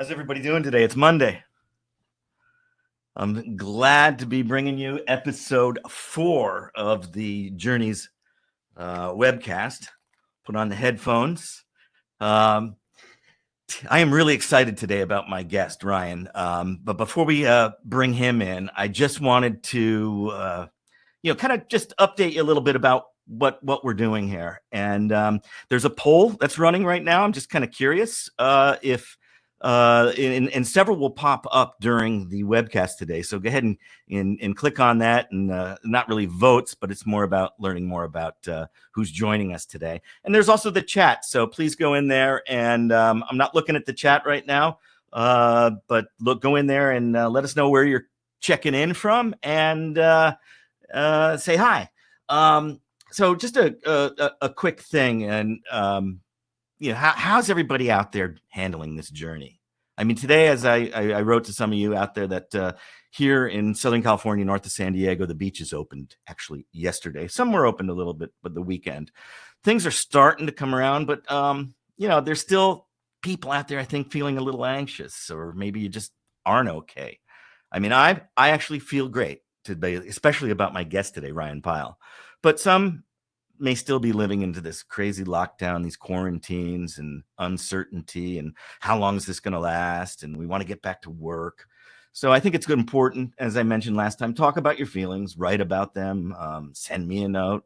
How's everybody doing today? It's Monday. I'm glad to be bringing you episode 4 of the Journeys webcast. Put on the headphones. I am really excited today about my guest, Ryan. But before we bring him in, I just wanted to, kind of just update you a little bit about what we're doing here. And there's a poll that's running right now. I'm just kind of curious if and several will pop up during the webcast today. So go ahead and click on that, and not really votes, but it's more about learning more about who's joining us today. And there's also the chat. So please go in there, and I'm not looking at the chat right now, but go in there and let us know where you're checking in from, and say hi. So just a quick thing, and how's everybody out there handling this journey? I mean, today, as I wrote to some of you out there, that here in Southern California, north of San Diego, the beaches opened actually yesterday. Some were opened a little bit, but the weekend. Things are starting to come around, but there's still people out there, I think, feeling a little anxious, or maybe you just aren't okay. I mean, I actually feel great today, especially about my guest today, Ryan Pyle. But some may still be living into this crazy lockdown, these quarantines and uncertainty, and how long is this going to last? And we want to get back to work. So I think it's good, important, as I mentioned last time, talk about your feelings, write about them, send me a note,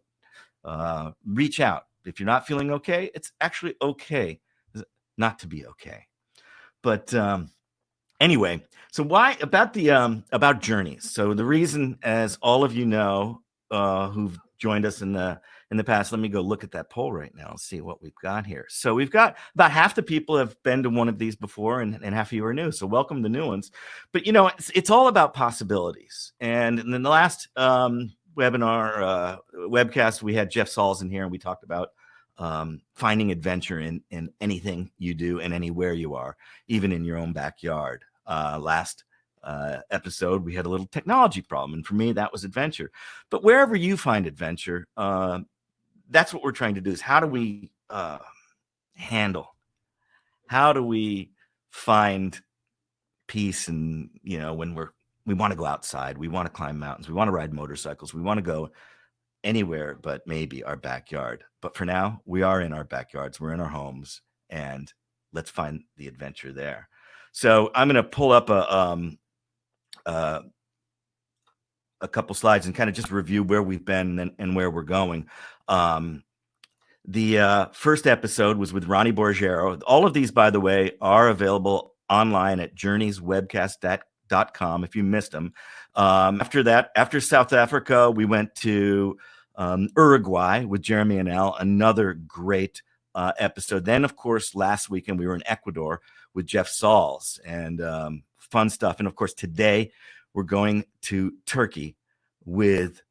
reach out. If you're not feeling okay, it's actually okay not to be okay. But anyway, so why about about journeys? So the reason, as all of you know, who've joined us in the past, let me go look at that poll right now and see what we've got here. So we've got about half the people have been to one of these before, and half of you are new. So welcome the new ones. But it's all about possibilities. And in the last webinar webcast, we had Jeff Sauls in here, and we talked about finding adventure in anything you do and anywhere you are, even in your own backyard. Last episode, we had a little technology problem, and for me, that was adventure. But wherever you find adventure, that's what we're trying to do, is how do we how do we find peace? And when we want to go outside, we want to climb mountains, we want to ride motorcycles, we want to go anywhere but maybe our backyard. But for now, we are in our backyards, we're in our homes, and let's find the adventure there. So I'm going to pull up a couple slides and kind of just review where we've been and where we're going. The first episode was with Ronnie Borgero. All of these, by the way, are available online at journeyswebcast.com if you missed them. After that, after South Africa, we went to Uruguay with Jeremy and Al, another great episode. Then, of course, last weekend, we were in Ecuador with Jeff Sauls, and fun stuff. And of course, today we're going to Turkey with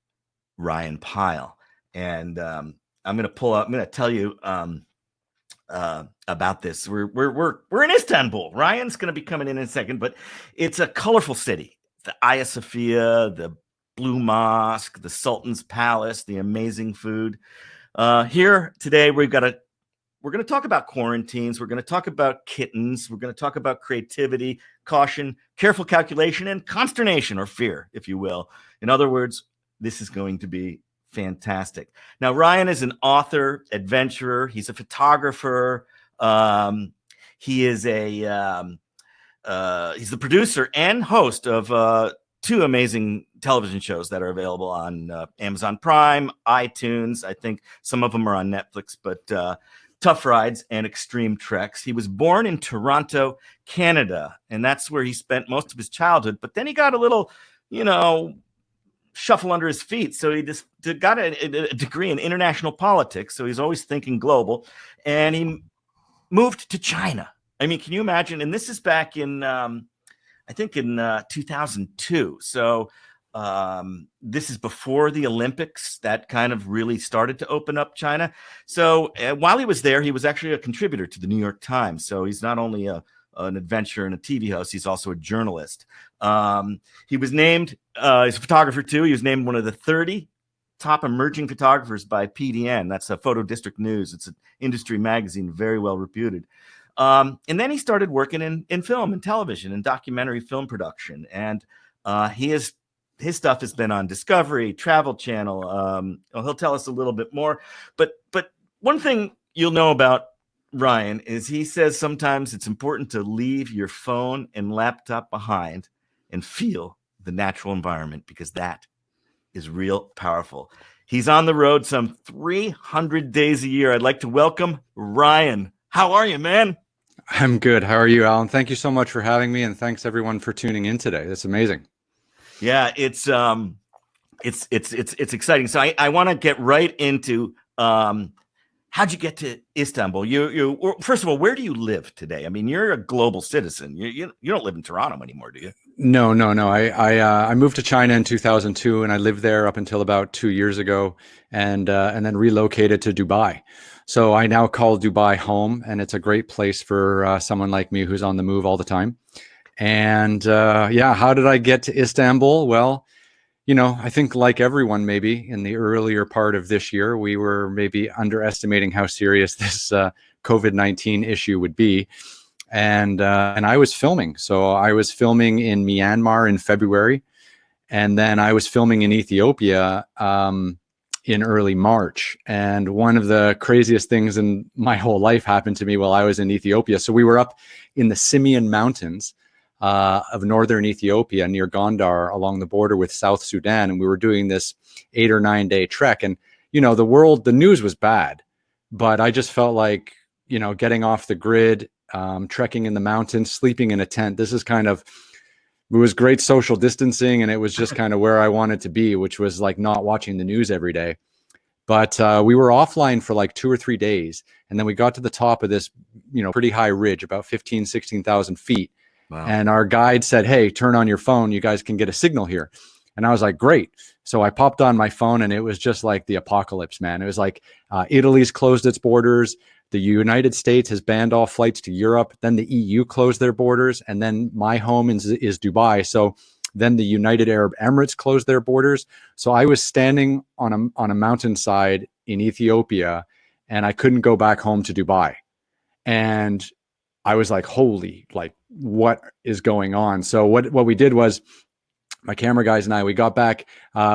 Ryan Pyle. And I'm going to tell you about this. We're in Istanbul. Ryan's going to be coming in a second, but it's a colorful city. The Hagia Sophia, the Blue Mosque, the Sultan's Palace, the amazing food. Here today, we're going to talk about quarantines. We're going to talk about kittens. We're going to talk about creativity, caution, careful calculation, and consternation, or fear, if you will. In other words, this is going to be fantastic. Now, Ryan is an author, adventurer. He's a photographer. He is he's the producer and host of 2 amazing television shows that are available on Amazon Prime, iTunes. I think some of them are on Netflix, but Tough Rides and Extreme Treks. He was born in Toronto, Canada, and that's where he spent most of his childhood. But then he got a little, shuffle under his feet. So he just got a degree in international politics. So he's always thinking global. And he moved to China. I mean, can you imagine? And this is back in, I think in 2002. So this is before the Olympics that kind of really started to open up China. So while he was there, he was actually a contributor to the New York Times. So he's not only an adventurer and a TV host, he's also a journalist. He was named, he's a photographer too. He was named one of the 30 top emerging photographers by PDN. That's a Photo District News. It's an industry magazine, very well reputed. And then he started working in film and television and documentary film production. And his stuff has been on Discovery, Travel Channel. He'll tell us a little bit more. But one thing you'll know about Ryan is he says sometimes it's important to leave your phone and laptop behind and feel the natural environment, because that is real powerful. He's on the road some 300 days a year. I'd like to welcome Ryan. How are you, man? I'm good. How are you, Alan? Thank you so much for having me, and thanks everyone for tuning in today. That's amazing. Yeah, it's exciting. So I want to get right into how'd you get to Istanbul? You first of all, where do you live today? I mean, you're a global citizen. You don't live in Toronto anymore, do you? No. I moved to China in 2002, and I lived there up until about 2 years ago, and then relocated to Dubai. So I now call Dubai home, and it's a great place for someone like me who's on the move all the time. And how did I get to Istanbul? Well, I think like everyone, maybe in the earlier part of this year, we were maybe underestimating how serious this COVID-19 issue would be. And I was filming. So I was filming in Myanmar in February, and then I was filming in Ethiopia in early March. And one of the craziest things in my whole life happened to me while I was in Ethiopia. So we were up in the Simien Mountains of northern Ethiopia near Gondar along the border with South Sudan. And we were doing this 8 or 9 day trek. And, the news was bad, but I just felt like, getting off the grid, trekking in the mountains, sleeping in a tent. It was great social distancing, and it was just kind of where I wanted to be, which was like not watching the news every day. But we were offline for like 2 or 3 days. And then we got to the top of this, pretty high ridge, about 16,000 feet. Wow. And our guide said, "Hey, turn on your phone. You guys can get a signal here." And I was like, "Great." So I popped on my phone, and it was just like the apocalypse, man. It was like Italy's closed its borders. The United States has banned all flights to Europe. Then the EU closed their borders. And then my home is Dubai. So then the United Arab Emirates closed their borders. So I was standing on a mountainside in Ethiopia, and I couldn't go back home to Dubai. And I was like, holy, like, what is going on? So what we did was, my camera guys and I, we got back,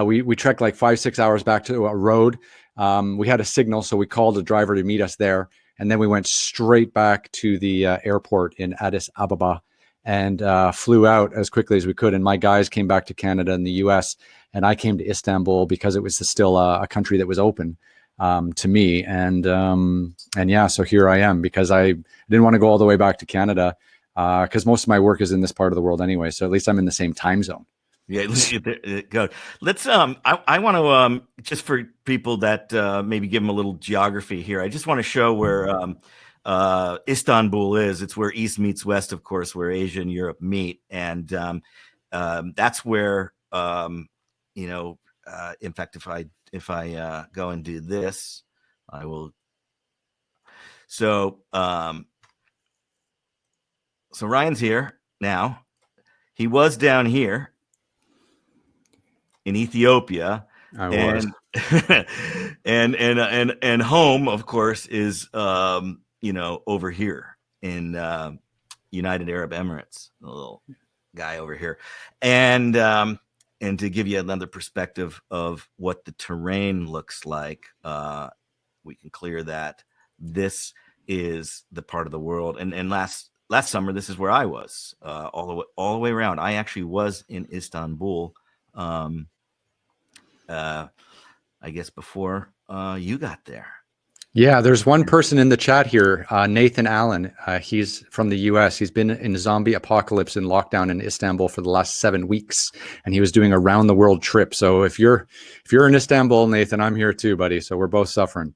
we trekked like 5-6 hours back to a road. We had a signal, so we called a driver to meet us there. And then we went straight back to the airport in Addis Ababa and flew out as quickly as we could. And my guys came back to Canada and the US, and I came to Istanbul because it was still a country that was open to me. And so here I am, because I didn't want to go all the way back to Canada because most of my work is in this part of the world anyway. So at least I'm in the same time zone. Yeah, go. Let's. I want to just for people that maybe give them a little geography here. I just want to show where Istanbul is. It's where East meets West, of course, where Asia and Europe meet, and that's where in fact, if I go and do this, I will. So Ryan's here now. He was down here in Ethiopia, and home, of course, is over here in United Arab Emirates, the little guy over here, and to give you another perspective of what the terrain looks like, we can clear that. This is the part of the world, and last summer, this is where I was all the way around. I actually was in Istanbul. I guess before you got there. Yeah, there's one person in the chat here, Nathan Allen. He's from the US. He's been in zombie apocalypse and lockdown in Istanbul for the last 7 weeks, and he was doing a round the world trip. So if you're in Istanbul, Nathan, I'm here too, buddy. So we're both suffering.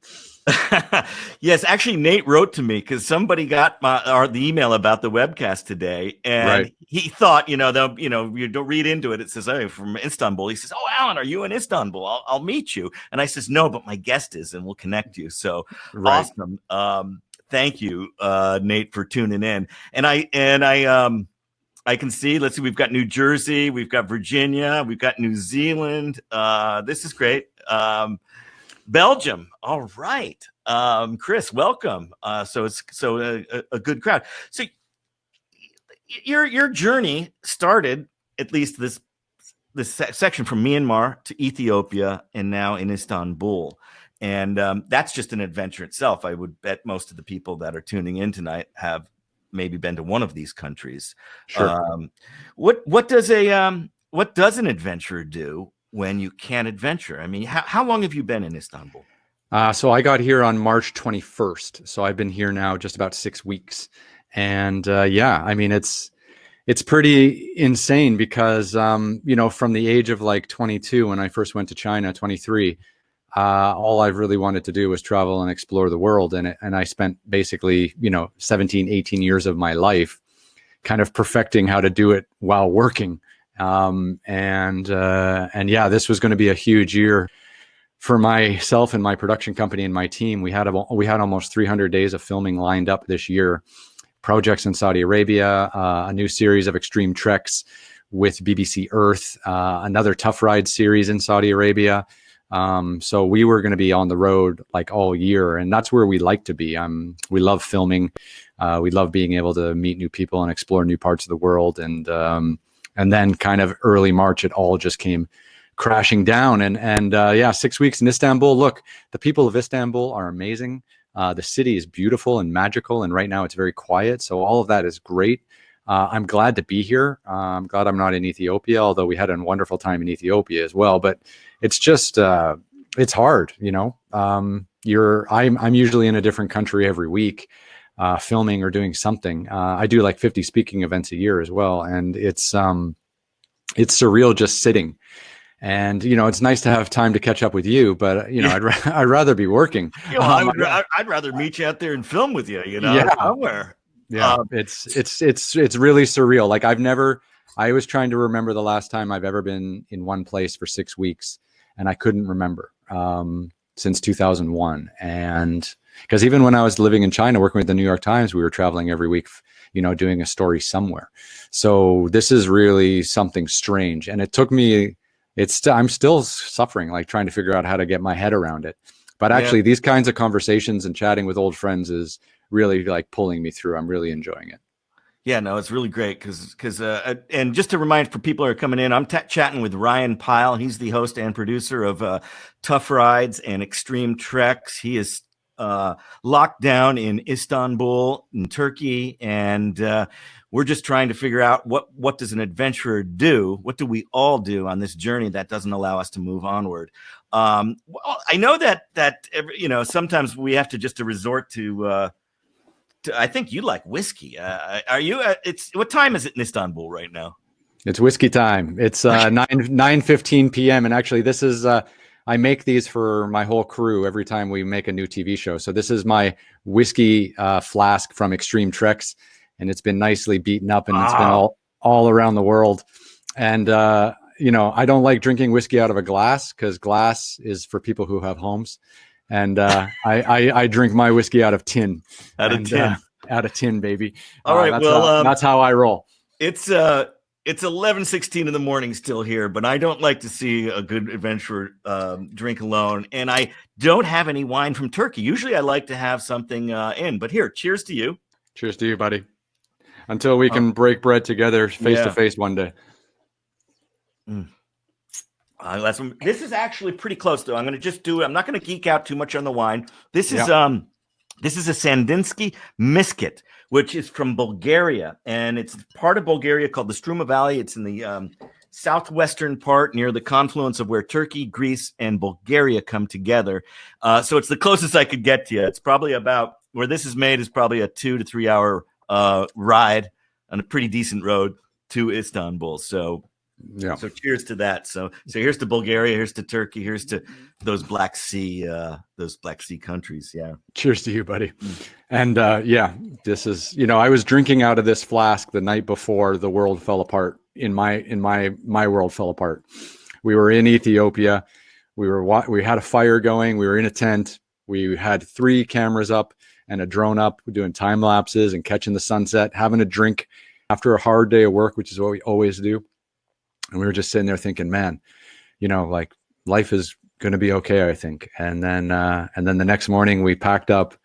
Yes, actually, Nate wrote to me because somebody got the email about the webcast today, and he thought, you don't read into it. It says, "Oh, from Istanbul." He says, "Oh, Alan, are you in Istanbul? I'll meet you." And I says, "No, but my guest is, and we'll connect you." So awesome. Thank you, Nate, for tuning in. And I can see. Let's see. We've got New Jersey, we've got Virginia, we've got New Zealand. This is great. Belgium. All right. Chris, welcome. So it's a good crowd. So your journey started, at least this section, from Myanmar to Ethiopia and now in Istanbul. And that's just an adventure itself. I would bet most of the people that are tuning in tonight have maybe been to one of these countries. Sure. What does an adventurer do when you can't adventure? I mean, how long have you been in Istanbul? So I got here on March 21st. So I've been here now just about 6 weeks. And I mean, it's pretty insane because, from the age of like 22, when I first went to China, 23, all I've really wanted to do was travel and explore the world. And I spent basically, 17, 18 years of my life kind of perfecting how to do it while working. This was going to be a huge year for myself and my production company and my team. We had almost 300 days of filming lined up this year. Projects in Saudi Arabia, a new series of extreme treks with BBC Earth, another Tough Ride series in Saudi Arabia. So we were going to be on the road like all year, and that's where we like to be. We love filming. We love being able to meet new people and explore new parts of the world. And then kind of early March, it all just came crashing down. And 6 weeks in Istanbul. Look, the people of Istanbul are amazing. The city is beautiful and magical, and right now it's very quiet. So all of that is great. I'm glad to be here. I'm glad I'm not in Ethiopia, although we had a wonderful time in Ethiopia as well. But it's just, it's hard, I'm usually in a different country every week, filming or doing something. I do like 50 speaking events a year as well. And it's surreal just sitting. And, it's nice to have time to catch up with you, but, I'd rather be working. I'd rather meet you out there and film with you, somewhere. Yeah. It's really surreal. Like I was trying to remember the last time I've ever been in one place for 6 weeks, and I couldn't remember, since 2001. And because even when I was living in China, working with the New York Times, we were traveling every week, doing a story somewhere. So this is really something strange. And it took me, I'm still suffering, like trying to figure out how to get my head around it. But actually, these kinds of conversations and chatting with old friends is really like pulling me through. I'm really enjoying it. Yeah, no, it's really great because and just to remind for people who are coming in, I'm chatting with Ryan Pyle. He's the host and producer of Tough Rides and Extreme Treks. He is locked down in Istanbul in Turkey, and we're just trying to figure out what does an adventurer do? What do we all do on this journey that doesn't allow us to move onward? Well, I know that sometimes we have to just resort to I think you like whiskey. Are you? What time is it in Istanbul right now? It's whiskey time. It's 9:15 p.m. And actually, this is I make these for my whole crew every time we make a new TV show. So this is my whiskey flask from Extreme Treks, and it's been nicely beaten up, and it's been all around the world. And I don't like drinking whiskey out of a glass because glass is for people who have homes. And I drink my whiskey out of tin. Out of tin, baby. All right. That's how I roll. It's 11:16 in the morning still here, but I don't like to see a good adventurer drink alone. And I don't have any wine from Turkey. Usually I like to have something in. But here, cheers to you. Cheers to you, buddy. Until we can break bread together face to face one day. This is actually pretty close, though. I'm going to just do it. I'm not going to geek out too much on the wine. This is a Sandinsky Misket, which is from Bulgaria, and it's part of Bulgaria called the Struma Valley. It's in the southwestern part near the confluence of where Turkey, Greece, and Bulgaria come together. So it's the closest I could get to you. It's probably about where this is made is probably a 2 to 3 hour ride on a pretty decent road to Istanbul. So cheers to that. So here's to Bulgaria, here's to Turkey, here's to those Black Sea countries. Yeah. Cheers to you, buddy. And this is, I was drinking out of this flask the night before the world fell apart. My world fell apart. We were in Ethiopia. We had a fire going. We were in a tent. We had 3 cameras up and a drone up. We're doing time lapses and catching the sunset, having a drink after a hard day of work, which is what we always do. And we were just sitting there thinking, man, like life is going to be okay, I think. And then the next morning we packed up,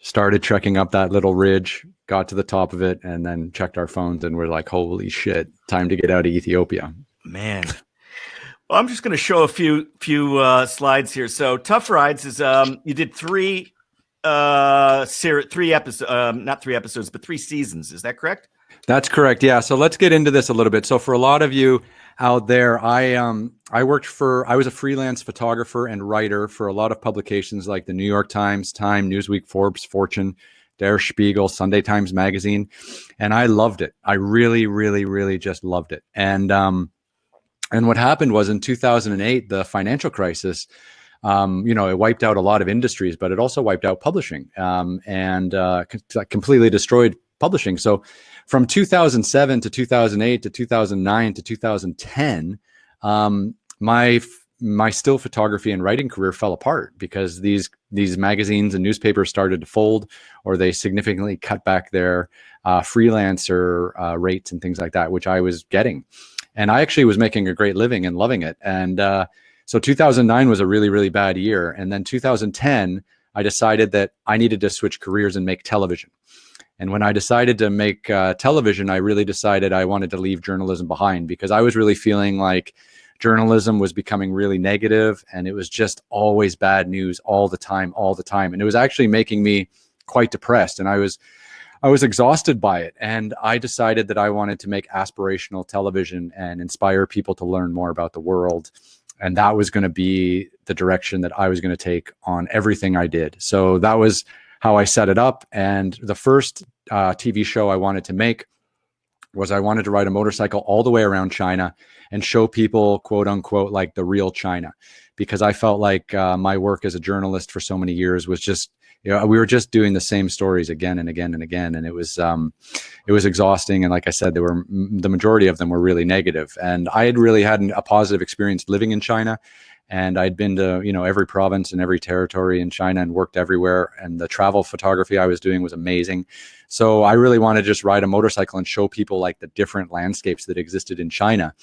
started trekking up that little ridge, got to the top of it, and then checked our phones, and we're like, holy shit, time to get out of Ethiopia. Man. Well, I'm just going to show a few slides here. So Tough Rides is you did three episodes, not 3 episodes, but 3 seasons. Is that correct? That's correct. Yeah. So let's get into this a little bit. So for a lot of you out there, I was a freelance photographer and writer for a lot of publications like the New York Times, Time, Newsweek, Forbes, Fortune, Der Spiegel, Sunday Times Magazine. And I loved it. I really, really, really just loved it. And what happened was in 2008, the financial crisis, it wiped out a lot of industries, but it also wiped out publishing, and completely destroyed publishing. So from 2007 to 2008 to 2009 to 2010, my still photography and writing career fell apart because these magazines and newspapers started to fold, or they significantly cut back their freelancer rates and things like that, which I was getting. And I actually was making a great living and loving it. And so 2009 was a really, really bad year. And then 2010, I decided that I needed to switch careers and make television. And when I decided to make television, I really decided I wanted to leave journalism behind, because I was really feeling like journalism was becoming really negative, and it was just always bad news all the time. And it was actually making me quite depressed, and I was exhausted by it. And I decided that I wanted to make aspirational television and inspire people to learn more about the world. And that was going to be the direction that I was going to take on everything I did. So that was how I set it up. And the first TV show I wanted to make was I wanted to ride a motorcycle all the way around China and show people, quote unquote, like the real China, because I felt like my work as a journalist for so many years was just, we were just doing the same stories again and again and again. And it was exhausting. And like I said, the majority of them were really negative. And I had really had a positive experience living in China. And I'd been to, every province and every territory in China and worked everywhere. And the travel photography I was doing was amazing. So I really wanted to just ride a motorcycle and show people like the different landscapes that existed in China.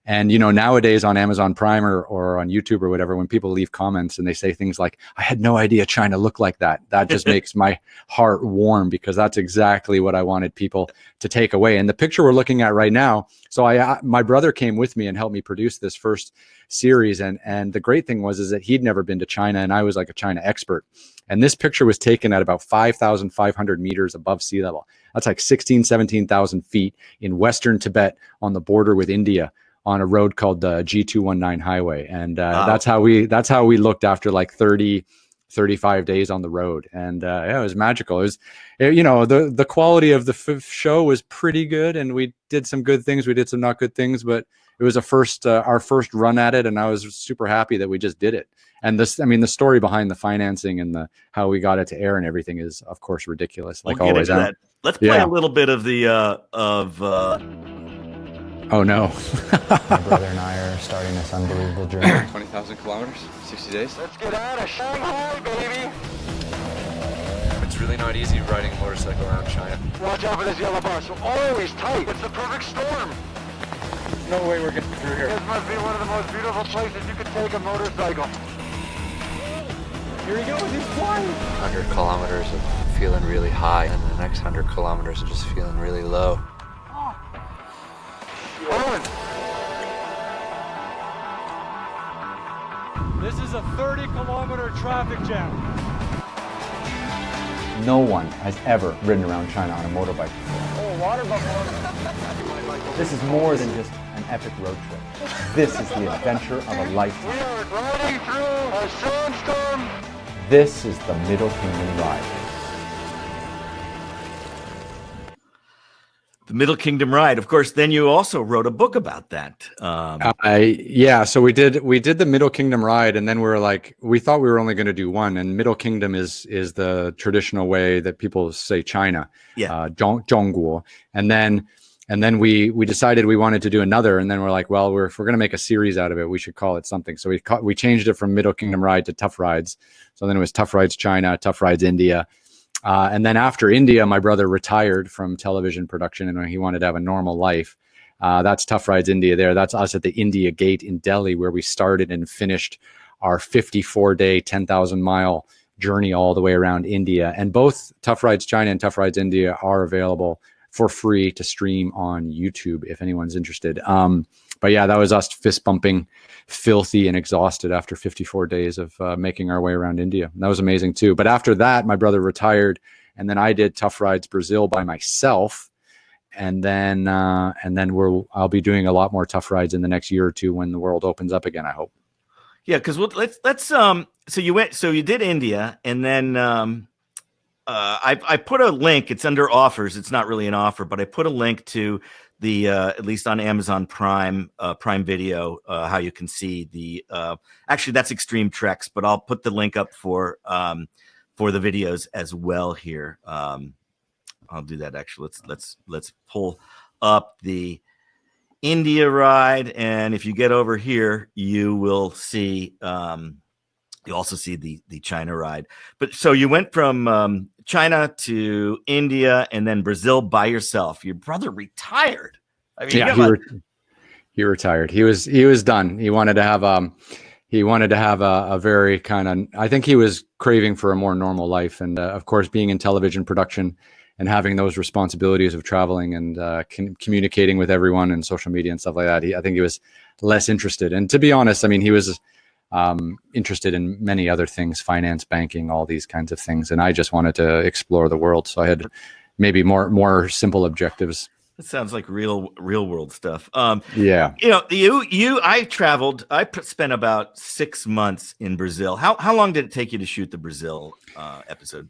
And, nowadays on Amazon Prime or on YouTube or whatever, when people leave comments and they say things like, I had no idea China looked like that, that just makes my heart warm, because that's exactly what I wanted people to take away. And the picture we're looking at right now, so my brother came with me and helped me produce this first series. And the great thing is that he'd never been to China, and I was like a China expert. And this picture was taken at about 5,500 meters above sea level. That's like 17,000 feet in Western Tibet on the border with India, on a road called the G219 highway. And wow. that's how we looked after like 35 days on the road. And it was magical. It was, the quality of the show was pretty good, and we did some good things. We did some not good things, but it was our first run at it. And I was super happy that we just did it. And the story behind the financing and how we got it to air and everything is, of course, ridiculous. Like always. Let's play a little bit of the Oh no. My brother and I are starting this unbelievable journey. 20,000 kilometers, 60 days. Let's get out of Shanghai, baby! It's really not easy riding a motorcycle around China. Watch out for this yellow bus. Always tight. It's the perfect storm. No way we're getting through here. This must be one of the most beautiful places you could take a motorcycle. Here he goes, he's flying! 100 kilometers of feeling really high, and the next 100 kilometers of just feeling really low. Colin! This is a 30-kilometer traffic jam. No one has ever ridden around China on a motorbike before. Oh, water buffalo. This is more than just an epic road trip. This is the adventure of a We lifetime. are riding through a sandstorm. This is the Middle Kingdom Ride. The Middle Kingdom Ride. Of course, then you also wrote a book about that. So we did the Middle Kingdom Ride, and then we thought we were only going to do one. And Middle Kingdom is the traditional way that people say China, Zhongguo. And then we decided we wanted to do another, and then we're like, well, if we're going to make a series out of it, we should call it something. So we changed it from Middle Kingdom Ride to Tough Rides. So then it was Tough Rides China, Tough Rides India. And then after India, my brother retired from television production, and he wanted to have a normal life. That's Tough Rides India there. That's us at the India Gate in Delhi, where we started and finished our 54-day, 10,000-mile journey all the way around India. And both Tough Rides China and Tough Rides India are available for free to stream on YouTube if anyone's interested. But yeah, that was us fist bumping, filthy and exhausted after 54 days of making our way around India. And that was amazing too. But after that, my brother retired, and then I did Tough Rides Brazil by myself. And then I'll be doing a lot more Tough Rides in the next year or two when the world opens up again, I hope. Yeah, because let's so you did India, and then I put a link. It's under offers. It's not really an offer, but I put a link to the at least on Amazon Prime Video, how you can see the actually that's Extreme Treks, but I'll put the link up for the videos as well here. I'll do that actually. Let's pull up the India ride, and if you get over here, you will see you also see the China ride. But so you went from China to India and then Brazil by yourself. Your brother retired. I mean, yeah, he retired. He was done. He wanted to have a very kind of, I think he was craving for a more normal life. And of course, being in television production and having those responsibilities of traveling and communicating with everyone and social media and stuff like that, I think he was less interested. And to be honest, I mean, he was interested in many other things, finance, banking, all these kinds of things. And I just wanted to explore the world. So I had maybe more simple objectives. That sounds like real world stuff. Yeah. I traveled. I spent about 6 months in Brazil. How long did it take you to shoot the Brazil episode?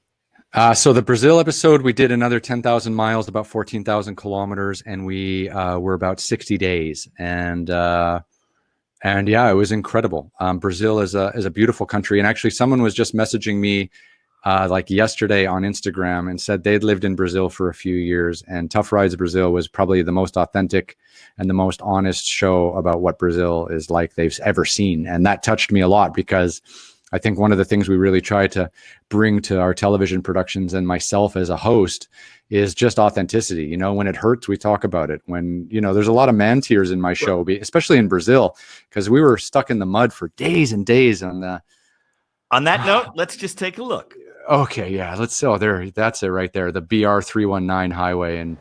So the Brazil episode, we did another 10,000 miles, about 14,000 kilometers, and we were about 60 days. And yeah, it was incredible. Brazil is a beautiful country. And actually someone was just messaging me like yesterday on Instagram and said they'd lived in Brazil for a few years, and Tough Rides Brazil was probably the most authentic and the most honest show about what Brazil is like they've ever seen. And that touched me a lot, because I think one of the things we really try to bring to our television productions and myself as a host is just authenticity. You know, when it hurts, we talk about it. When, there's a lot of man tears in my show, especially in Brazil, because we were stuck in the mud for days and days. On that note, let's just take a look. Okay, yeah, that's it right there. The BR 319 highway in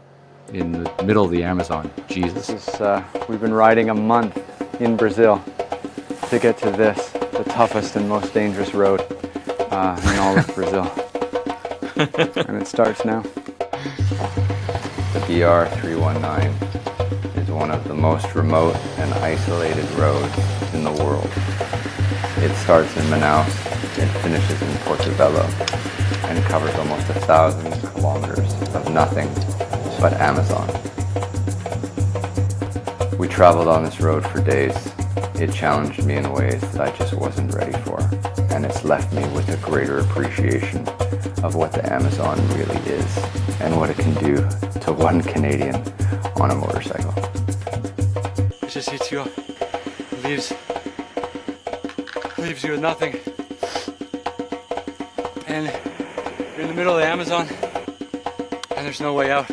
the middle of the Amazon. Jesus. We've been riding a month in Brazil to get to this, the toughest and most dangerous road in all of Brazil. And it starts now. The BR 319 is one of the most remote and isolated roads in the world. It starts in Manaus and finishes in Portobello and covers almost 1,000 kilometers of nothing but Amazon. We traveled on this road for days. It challenged me in ways that I just wasn't ready for, and it's left me with a greater appreciation of what the Amazon really is and what it can do to one Canadian on a motorcycle. It just eats you up. It leaves you with nothing. And you're in the middle of the Amazon, and there's no way out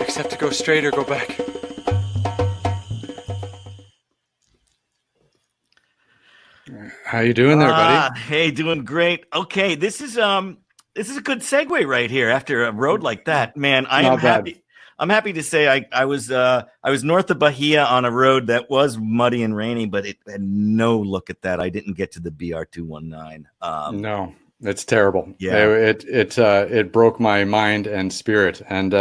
except to go straight or go back. How you doing there, buddy? Hey, doing great. Okay, this is a good segue right here after a road like that. Man, I am happy. I'm happy to say I was north of Bahia on a road that was muddy and rainy, but it had no look at that. I didn't get to the BR 219. No, it's terrible. Yeah, it broke my mind and spirit. And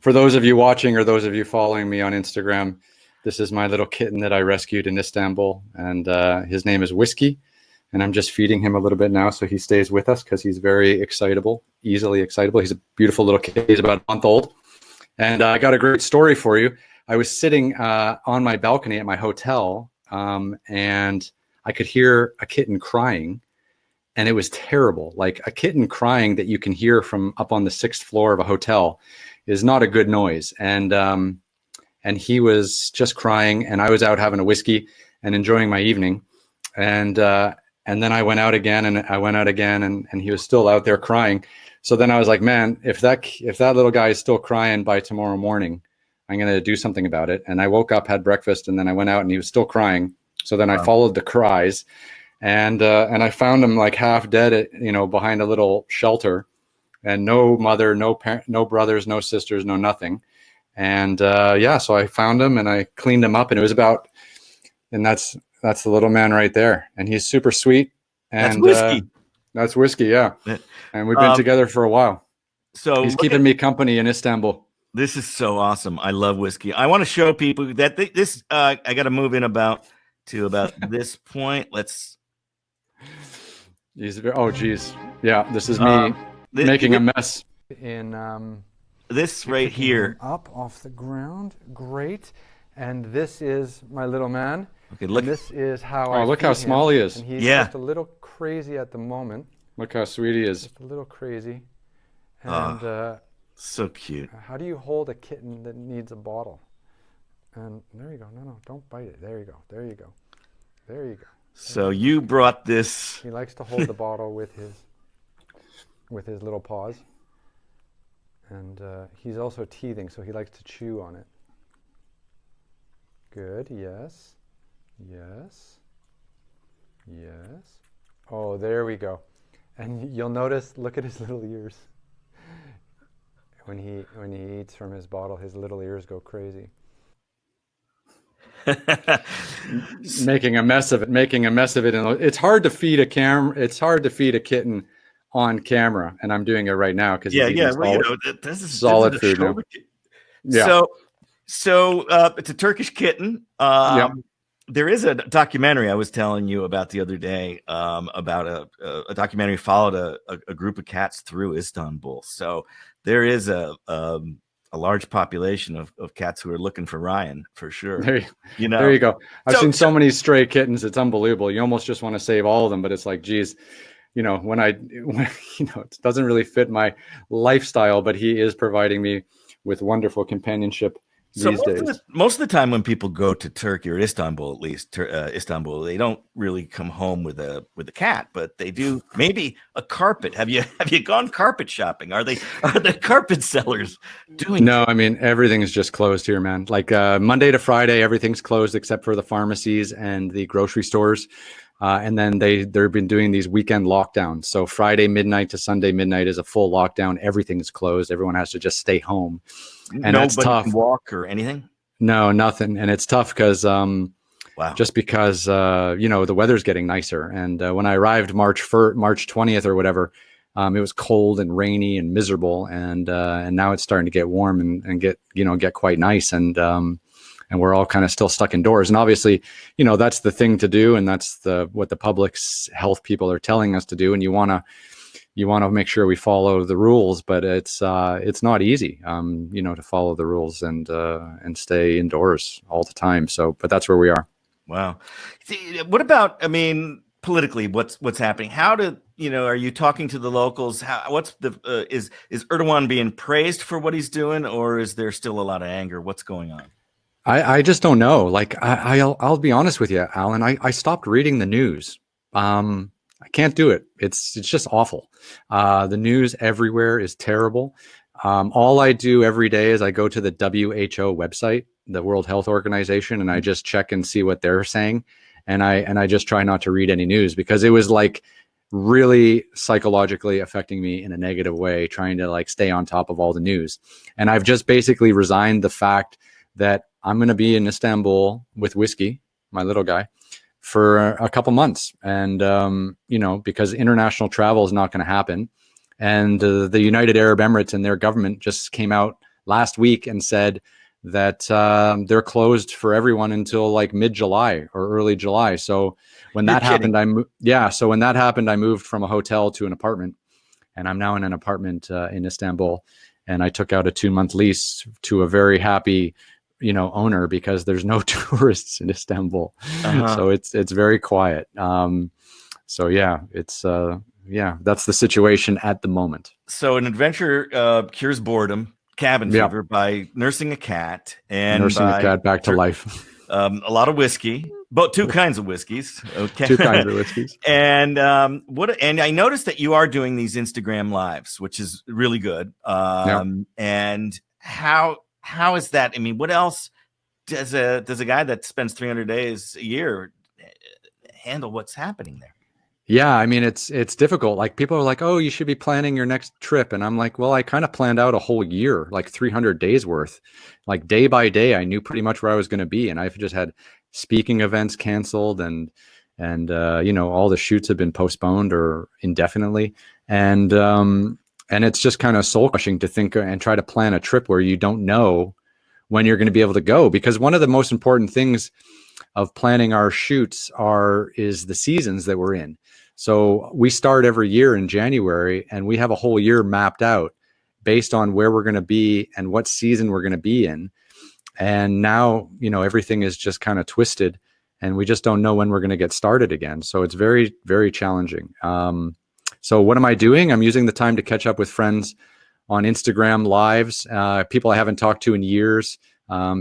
for those of you watching or those of you following me on Instagram, this is my little kitten that I rescued in Istanbul, and his name is Whiskey. And I'm just feeding him a little bit now, so he stays with us because he's very easily excitable. He's a beautiful little kid. He's about a month old. And I got a great story for you. I was sitting on my balcony at my hotel, and I could hear a kitten crying, and it was terrible. Like, a kitten crying that you can hear from up on the 6th floor of a hotel is not a good noise. And he was just crying, and I was out having a whiskey and enjoying my evening. And then I went out again, and he was still out there crying. So then I was like, man, if that little guy is still crying by tomorrow morning, I'm going to do something about it. And I woke up, had breakfast, and then I went out and he was still crying. So then I followed the cries, and I found him like half dead, behind a little shelter, and no mother, no parent, no brothers, no sisters, no nothing. And so I found him and I cleaned him up, and that's the little man right there, and he's super sweet. And That's whiskey. That's whiskey, yeah. And we've been together for a while. So he's keeping me company in Istanbul. This is so awesome. I love whiskey. I want to show people that this. I got to move in about this point. Let's. Geez. Yeah, this is me making a mess. This right here. Up off the ground. Great. And this is my little man. Okay, look. And this is how look how small he is. And he's just a little crazy at the moment. Look how sweet he is. Just a little crazy. And so cute. How do you hold a kitten that needs a bottle? And there you go. No, don't bite it. There you go. There you go. There you go. So you brought this. He likes to hold the bottle with his little paws. And he's also teething, so he likes to chew on it. Good. Yes. Yes. Yes. Oh, there we go. And you'll notice, look at his little ears. When he eats from his bottle, his little ears go crazy. Making a mess of it. And it's hard to feed a kitten on camera, and I'm doing it right now because this is solid food now. Yeah. So it's a Turkish kitten. There is a documentary I was telling you about the other day about a documentary followed a group of cats through Istanbul. So there is a large population of cats who are looking for Ryan for sure. There you go. I've seen so many stray kittens. It's unbelievable. You almost just want to save all of them, but it's like, geez, when it doesn't really fit my lifestyle, but he is providing me with wonderful companionship. Most of the time when people go to Turkey or Istanbul, at least Istanbul, they don't really come home with a cat, but they do maybe a carpet. Have you gone carpet shopping? Are the carpet sellers doing? No, I mean everything's just closed here, man. Like Monday to Friday, everything's closed except for the pharmacies and the grocery stores. And then they've been doing these weekend lockdowns. So Friday midnight to Sunday midnight is a full lockdown. Everything is closed. Everyone has to just stay home. And that's tough. Can walk or anything? No, nothing. And it's tough because just because the weather's getting nicer. And when I arrived March 20th or whatever, it was cold and rainy and miserable. And now it's starting to get warm and get quite nice. And we're all kind of still stuck indoors. And obviously, that's the thing to do. And that's what the public's health people are telling us to do. And you want to make sure we follow the rules, but it's not easy, to follow the rules and stay indoors all the time. So, but that's where we are. Wow. What about, politically, what's happening? Are you talking to the locals? Is Erdogan being praised for what he's doing, or is there still a lot of anger? What's going on? I just don't know. Like I'll be honest with you, Alan. I stopped reading the news. I can't do it. It's just awful. The news everywhere is terrible. All I do every day is I go to the WHO website, the World Health Organization, and I just check and see what they're saying. And I just try not to read any news because it was like really psychologically affecting me in a negative way, trying to like stay on top of all the news. And I've just basically resigned the fact that I'm going to be in Istanbul with Whiskey, my little guy, for a couple months. And, because international travel is not going to happen. And the United Arab Emirates and their government just came out last week and said that they're closed for everyone until like mid-July or early July. So when that happened, I moved from a hotel to an apartment, and I'm now in an apartment in Istanbul. And I took out a 2-month lease to a very happy owner because there's no tourists in Istanbul. So it's very quiet. That's the situation at the moment. So an adventure cures boredom, cabin fever by nursing a cat back to life. A lot of whiskey, but two kinds of whiskeys. Okay. 2 kinds of whiskeys. And and I noticed that you are doing these Instagram lives, which is really good. And how is that? What else does a guy that spends 300 days a year handle what's happening there. Yeah, I mean, it's difficult. Like people are like, "Oh, you should be planning your next trip," and I'm like, "Well, I kind of planned out a whole year, like 300 days worth. Like day by day, I knew pretty much where I was going to be, and I've just had speaking events canceled, and all the shoots have been postponed or indefinitely, and it's just kind of soul crushing to think and try to plan a trip where you don't know when you're going to be able to go, because one of the most important things of planning our shoots is the seasons that we're in. So we start every year in January, and we have a whole year mapped out based on where we're going to be and what season we're going to be in. And now, everything is just kind of twisted, and we just don't know when we're going to get started again. So it's very, very challenging. So what am I doing? I'm using the time to catch up with friends on Instagram lives, people I haven't talked to in years.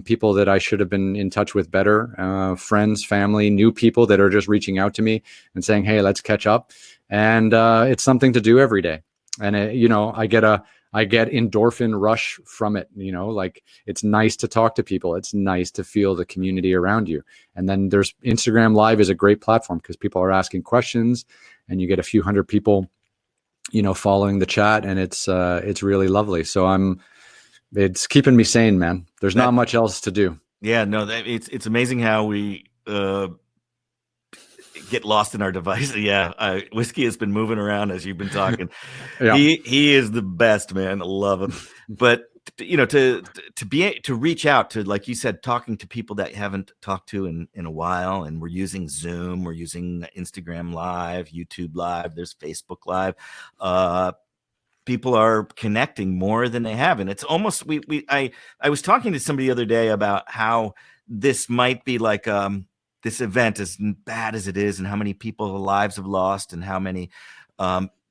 People that I should have been in touch with better, friends, family, new people that are just reaching out to me and saying, "Hey, let's catch up." And it's something to do every day. And I get endorphin rush from it. Like it's nice to talk to people. It's nice to feel the community around you. And then there's Instagram Live is a great platform because people are asking questions, and you get a few hundred people, following the chat, and it's really lovely. So it's keeping me sane, man. There's not much else to do. Yeah, no, it's amazing how we get lost in our device. Yeah, Whiskey has been moving around as you've been talking. Yeah. He is the best, man. I love him. But to reach out to, like you said, talking to people that you haven't talked to in a while, and we're using Zoom, we're using Instagram Live, YouTube Live, there's Facebook Live. People are connecting more than they have, and it's almost I was talking to somebody the other day about how this might be like this event, as bad as it is, and how many people lives have lost, and how many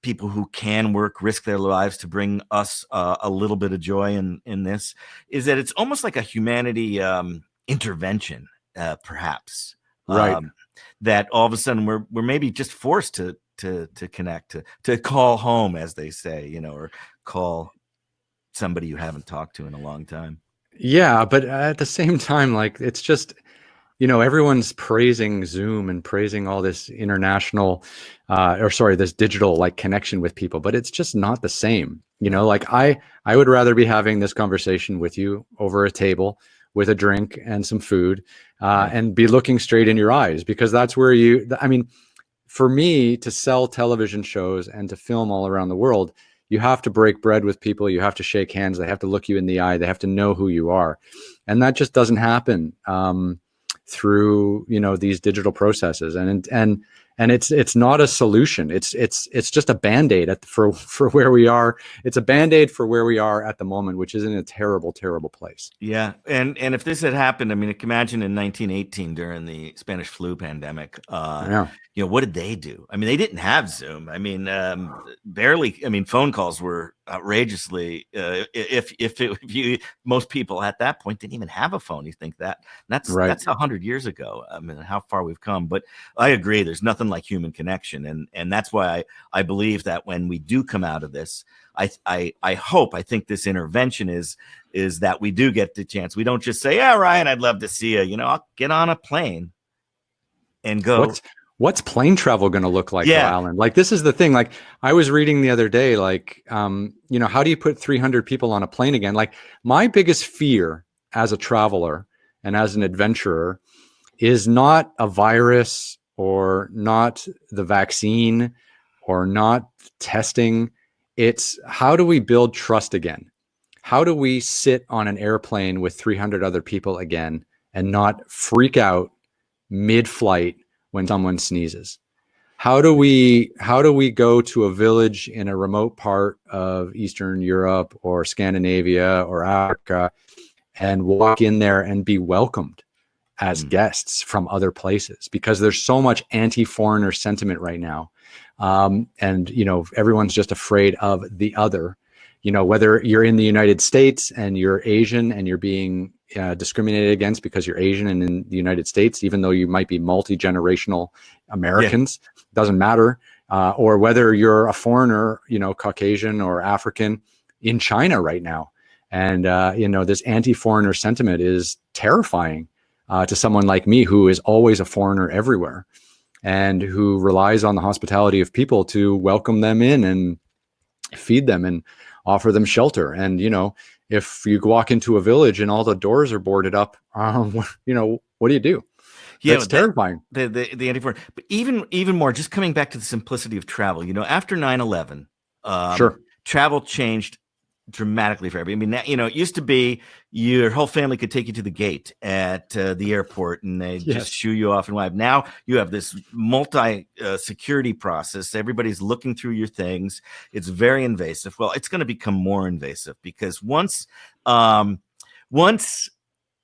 people who can work risk their lives to bring us a little bit of joy in this, is that it's almost like a humanity intervention, perhaps, right? That all of a sudden we're maybe just forced to connect, to call home, as they say, or call somebody you haven't talked to in a long time. Yeah, but at the same time, like it's just, everyone's praising Zoom and praising all this international, this digital like connection with people, but it's just not the same. Like I would rather be having this conversation with you over a table with a drink and some food, and be looking straight in your eyes, because that's where for me to sell television shows and to film all around the world, you have to break bread with people. You have to shake hands. They have to look you in the eye. They have to know who you are. And that just doesn't happen through, these digital processes. And it's not a solution. It's just a Band-Aid for where we are. It's a Band-Aid for where we are at the moment, which is in a terrible, terrible place. Yeah. And if this had happened, imagine in 1918 during the Spanish flu pandemic, what did they do? They didn't have Zoom. Barely. Phone calls were outrageously, most people at that point didn't even have a phone. You think that's 100 years ago. How far we've come. But I agree, there's nothing like human connection, and that's why I believe that when we do come out of this, I think this intervention is that we do get the chance. We don't just say, "Yeah, Ryan, I'd love to see you. I'll get on a plane and go." What's plane travel going to look like, Alan? Like, this is the thing. Like, I was reading the other day, like, how do you put 300 people on a plane again? Like, my biggest fear as a traveler and as an adventurer is not a virus, or not the vaccine, or not testing. It's how do we build trust again? How do we sit on an airplane with 300 other people again and not freak out mid-flight when someone sneezes? How do we go to a village in a remote part of Eastern Europe or Scandinavia or Africa and walk in there and be welcomed as guests from other places? Because there's so much anti-foreigner sentiment right now. And everyone's just afraid of the other. Whether you're in the United States and you're Asian and you're being discriminated against because you're Asian and in the United States, even though you might be multi-generational Americans, doesn't matter. Or whether you're a foreigner, Caucasian or African in China right now. And, this anti-foreigner sentiment is terrifying to someone like me, who is always a foreigner everywhere. and who relies on the hospitality of people to welcome them in and feed them and offer them shelter. And, if you walk into a village and all the doors are boarded up, what do you do? Yeah, That's terrifying. The anti-foreign, but even more, just coming back to the simplicity of travel. After 9/11, Sure. travel changed dramatically for everybody. I mean, it used to be your whole family could take you to the gate at the airport and they just shoo you off and wipe. Now you have this security process. Everybody's looking through your things. It's very invasive. Well, it's going to become more invasive because once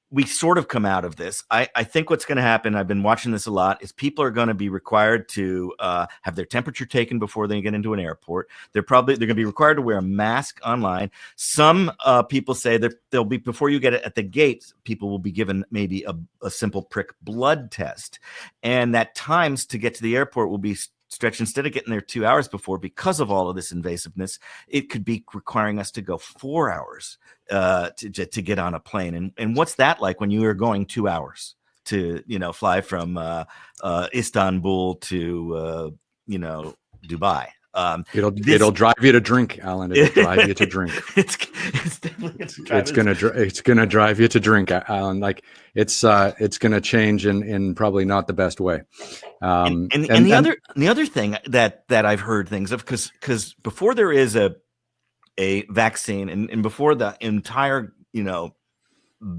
we sort of come out of this, I think what's going to happen, I've been watching this a lot, is people are going to be required to have their temperature taken before they get into an airport. They're going to be required to wear a mask online. Some people say that they'll be, before you get it at the gate, people will be given maybe a simple prick blood test. And that times to get to the airport will be stretched. Instead of getting there 2 hours before, because of all of this invasiveness, it could be requiring us to go 4 hours to get on a plane. And what's that like when you are going 2 hours to fly from Istanbul to Dubai? It'll drive you to drink, Alan. It'll drive you to drink. It's definitely it's gonna drive you to drink, Alan. Like it's gonna change in probably not the best way. And the other thing that I've heard things of, because before there is a vaccine and before the entire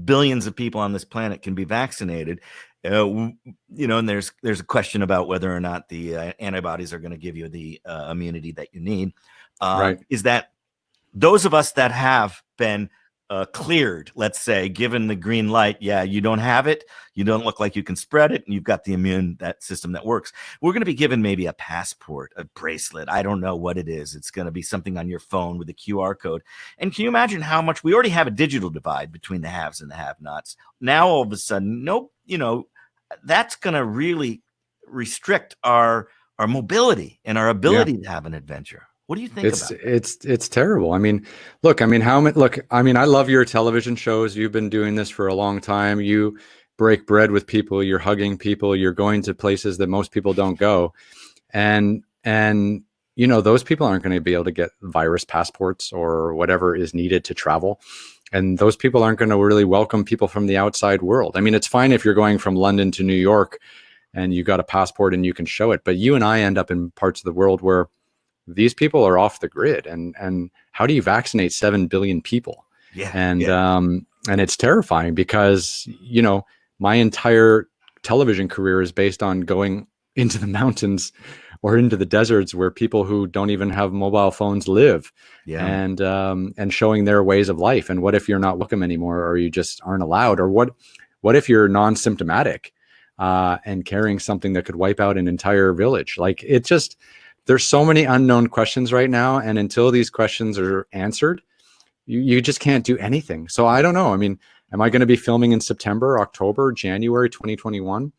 billions of people on this planet can be vaccinated, and there's a question about whether or not the antibodies are going to give you the immunity that you need. Right. Is that those of us that have been cleared, let's say, given the green light, you don't have it, you don't look like you can spread it, and you've got the that system that works. We're going to be given maybe a passport, a bracelet. I don't know what it is. It's going to be something on your phone with a QR code. And can you imagine how much we already have a digital divide between the haves and the have-nots? Now, all of a sudden, that's going to really restrict our mobility and our ability to have an adventure. What do you think about it? It's terrible. I mean, I love your television shows. You've been doing this for a long time. You break bread with people, you're hugging people, you're going to places that most people don't go. And those people aren't going to be able to get virus passports or whatever is needed to travel. And those people aren't going to really welcome people from the outside world. I mean, it's fine if you're going from London to New York and you got a passport and you can show it, but you and I end up in parts of the world where these people are off the grid, and how do you vaccinate 7 billion people? And it's terrifying because, my entire television career is based on going into the mountains or into the deserts where people who don't even have mobile phones live, and showing their ways of life. And what if you're not welcome anymore, or you just aren't allowed? Or what if you're non-symptomatic and carrying something that could wipe out an entire village? Like, there's so many unknown questions right now. And until these questions are answered, you just can't do anything. So I don't know. I mean, am I going to be filming in September, October, January 2021?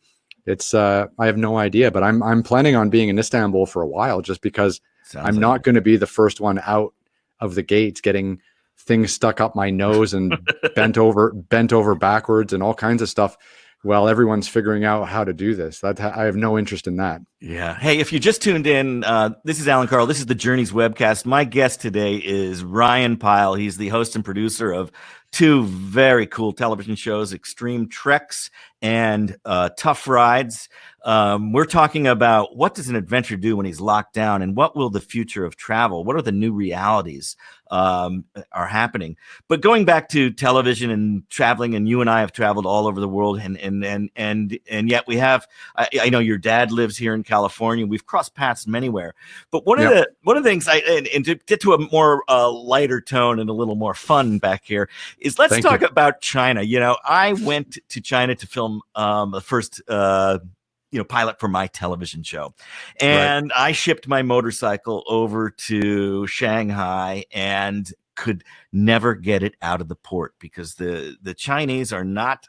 I have no idea, but I'm planning on being in Istanbul for a while, just because I'm not going to be the first one out of the gates getting things stuck up my nose and bent over backwards and all kinds of stuff while everyone's figuring out how to do this. I have no interest in that. Yeah. Hey, if you just tuned in, this is Alan Carl. This is the Journeys Webcast. My guest today is Ryan Pyle. He's the host and producer of 2 very cool television shows, Extreme Treks and Tough Rides. We're talking about what does an adventurer do when he's locked down, and what will the future of travel? What are the new realities are happening? But going back to television and traveling, and you and I have traveled all over the world, and yet we have. I know your dad lives here in California. We've crossed paths anywhere. But one of the things and to get to a more lighter tone and a little more fun back here is let's talk about China. I went to China to film the first pilot for my television show, and I shipped my motorcycle over to Shanghai and could never get it out of the port because the Chinese are not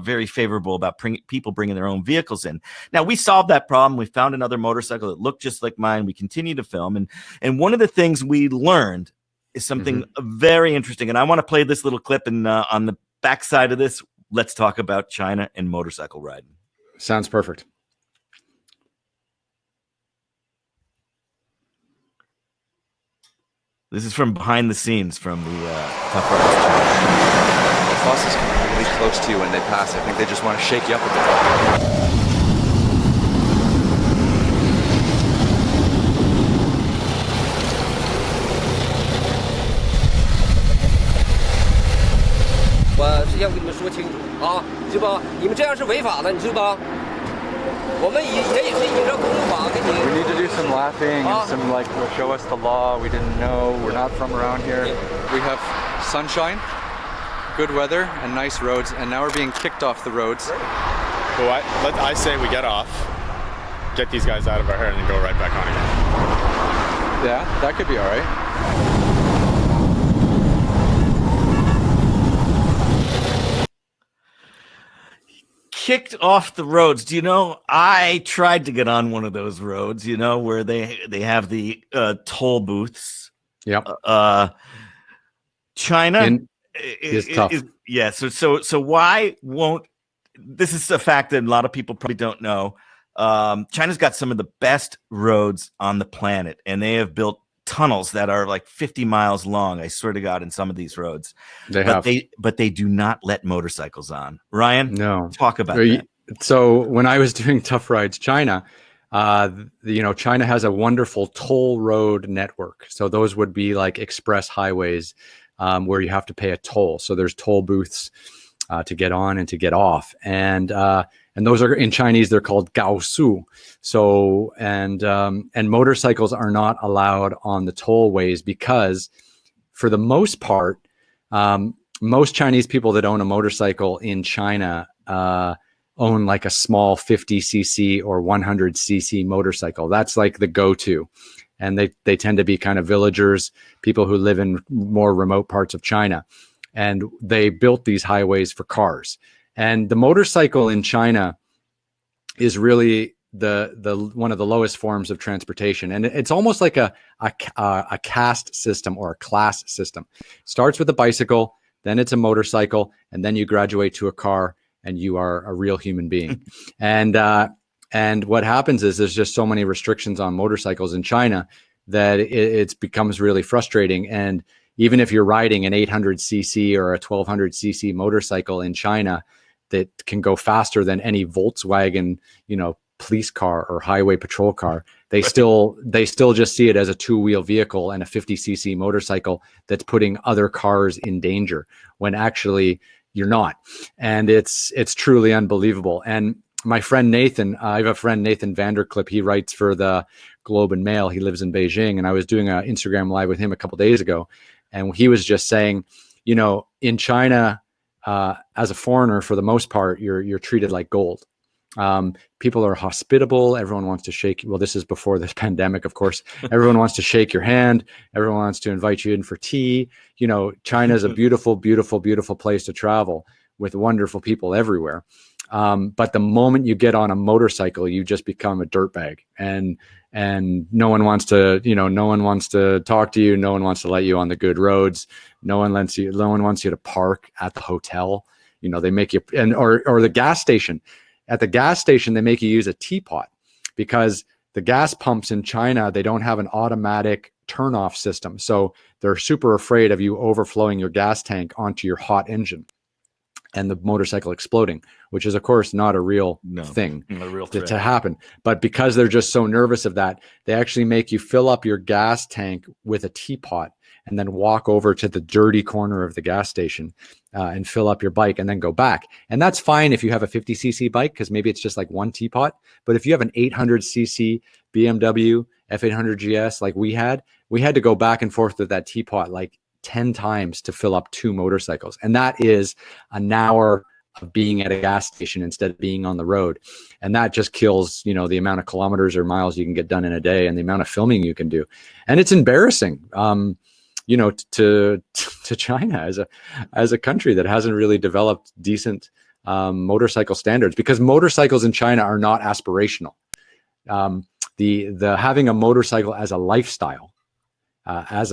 very favorable about people bringing their own vehicles in. Now, we solved that problem. We found another motorcycle that looked just like mine. We continued to film, and one of the things we learned is something very interesting, and I want to play this little clip, and on the backside of this, let's talk about China and motorcycle riding. Sounds perfect. This is from behind the scenes from the Tough Riders challenge. The buses come really close to you when they pass. I think they just want to shake you up a bit. We need to do some laughing and some like show us the law. We didn't know. We're not from around here. We have sunshine, good weather, and nice roads, and now we're being kicked off the roads. Well, I say we get off, get these guys out of our hair, and then go right back on again. Yeah, that could be all right. Kicked off the roads. Do you know, I tried to get on one of those roads, where they have the toll booths. Yep. China is tough. Yeah. So why won't, this is a fact that a lot of people probably don't know. China's got some of the best roads on the planet, and they have built tunnels that are like 50 miles long. I swear to God, in some of these roads, but they do not let motorcycles on. Ryan, no, talk about that. So when I was doing Tough Rides China, China has a wonderful toll road network. So those would be like express highways where you have to pay a toll. So there's toll booths to get on and to get off, and those are in Chinese. They're called gaosu. So and motorcycles are not allowed on the tollways because, for the most part, most Chinese people that own a motorcycle in China own like a small 50cc or 100cc motorcycle. That's like the go-to, and they tend to be kind of villagers, people who live in more remote parts of China, and they built these highways for cars. And the motorcycle in China is really the one of the lowest forms of transportation, and it's almost like a caste system or a class system. Starts with a bicycle, then it's a motorcycle, and then you graduate to a car, and you are a real human being. And what happens is there's just so many restrictions on motorcycles in China that it becomes really frustrating. And even if you're riding an 800cc or a 1200cc motorcycle in China that can go faster than any Volkswagen, police car or highway patrol car, they still just see it as a two-wheel vehicle and a 50cc motorcycle that's putting other cars in danger, when actually you're not. And it's truly unbelievable. And my friend Nathan, I have a friend, Nathan Vanderclip. He writes for the Globe and Mail. He lives in Beijing, and I was doing an Instagram live with him a couple days ago, and he was just saying, in China, as a foreigner, for the most part, you're treated like gold. People are hospitable. Everyone wants to shake. Well, this is before this pandemic, of course. Everyone wants to shake your hand. Everyone wants to invite you in for tea. China is a beautiful, beautiful, beautiful place to travel with wonderful people everywhere. But the moment you get on a motorcycle, you just become a dirtbag, and no one wants to, no one wants to talk to you. No one wants to let you on the good roads. No one wants you to park at the hotel. They make you, or the gas station. At the gas station, they make you use a teapot, because the gas pumps in China, they don't have an automatic turn-off system. So they're super afraid of you overflowing your gas tank onto your hot engine and the motorcycle exploding, which is, of course, not a real thing to happen. But because they're just so nervous of that, they actually make you fill up your gas tank with a teapot and then walk over to the dirty corner of the gas station and fill up your bike and then go back. And that's fine if you have a 50cc bike, because maybe it's just like one teapot. But if you have an 800cc BMW F800 GS like we had to go back and forth with that teapot like 10 times to fill up 2 motorcycles. And that is an hour of being at a gas station instead of being on the road. And that just kills, the amount of kilometers or miles you can get done in a day and the amount of filming you can do. And it's embarrassing, to China as a country that hasn't really developed decent motorcycle standards, because motorcycles in China are not aspirational. The having a motorcycle as a lifestyle, as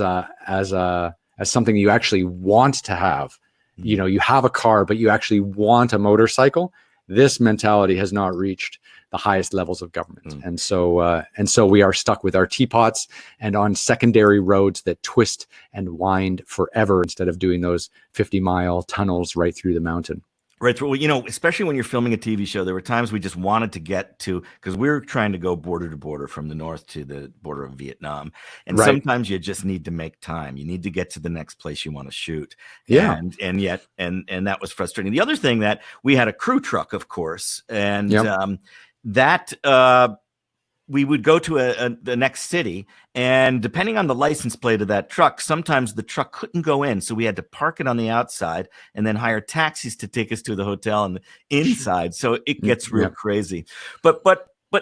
something you actually want to have, you have a car, but you actually want a motorcycle. This mentality has not reached the highest levels of government. And so we are stuck with our teapots and on secondary roads that twist and wind forever instead of doing those 50-mile tunnels right through the mountain. Right. Well, you know, especially when you're filming a TV show, there were times we just wanted to get to, because we were trying to go border to border from the north to the border of Vietnam. And Right. sometimes you just need to make time. You need to get to the next place you want to shoot. Yeah. And yet that was frustrating. The other thing that we had a crew truck, of course, and we would go to the next city, and depending on the license plate of that truck, sometimes the truck couldn't go in. So we had to park it on the outside and then hire taxis to take us to the hotel on the inside. So it gets real crazy. But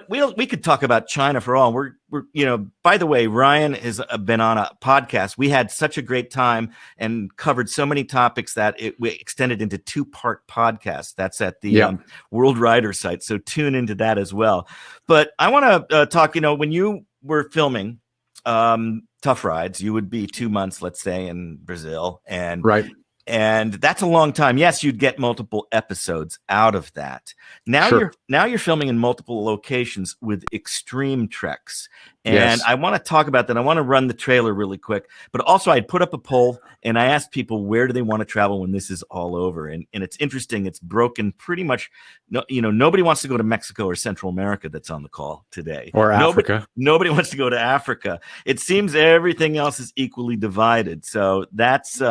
we could talk about China for all. We're you know, by the way, Ryan has been on a podcast. We had such a great time and covered so many topics that we extended into 2-part podcasts. That's at the World Rider site. So tune into that as well. But I want to talk, you know, when you were filming Tough Rides, you would be 2 months, let's say, in Brazil. And And that's a long time. Yes, you'd get multiple episodes out of that. Now you're filming in multiple locations with extreme treks. And I want to talk about that. I want to run the trailer really quick. But also I'd put up a poll and I asked people, where do they want to travel when this is all over? And it's interesting. It's broken pretty much. No, you know, nobody wants to go to Mexico or Central America that's on the call today. Or Africa. Nobody wants to go to Africa. It seems everything else is equally divided. So that's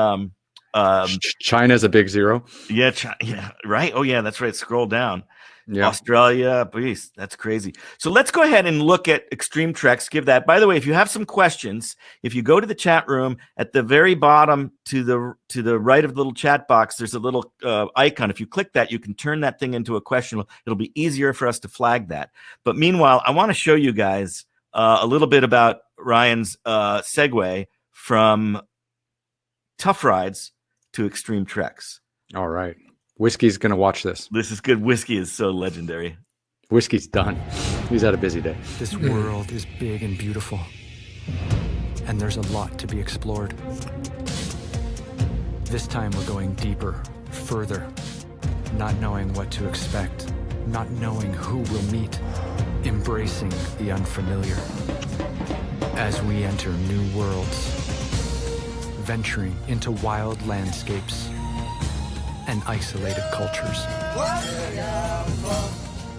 China's a big zero. Yeah, right. Oh yeah, that's right. Scroll down. Yeah. Australia, please. That's crazy. So let's go ahead and look at extreme treks. Give that. By the way, if you have some questions, if you go to the chat room at the very bottom to the right of the little chat box, there's a little icon. If you click that, you can turn that thing into a question. It'll be easier for us to flag that. But meanwhile, I want to show you guys a little bit about Ryan's segue from Tough Rides to extreme treks. All right. Whiskey's going to watch this. This is good. Whiskey is so legendary. Whiskey's done. He's had a busy day. This world is big and beautiful, and there's a lot to be explored. This time we're going deeper, further, not knowing what to expect, not knowing who we'll meet, embracing the unfamiliar. As we enter new worlds, venturing into wild landscapes and isolated cultures.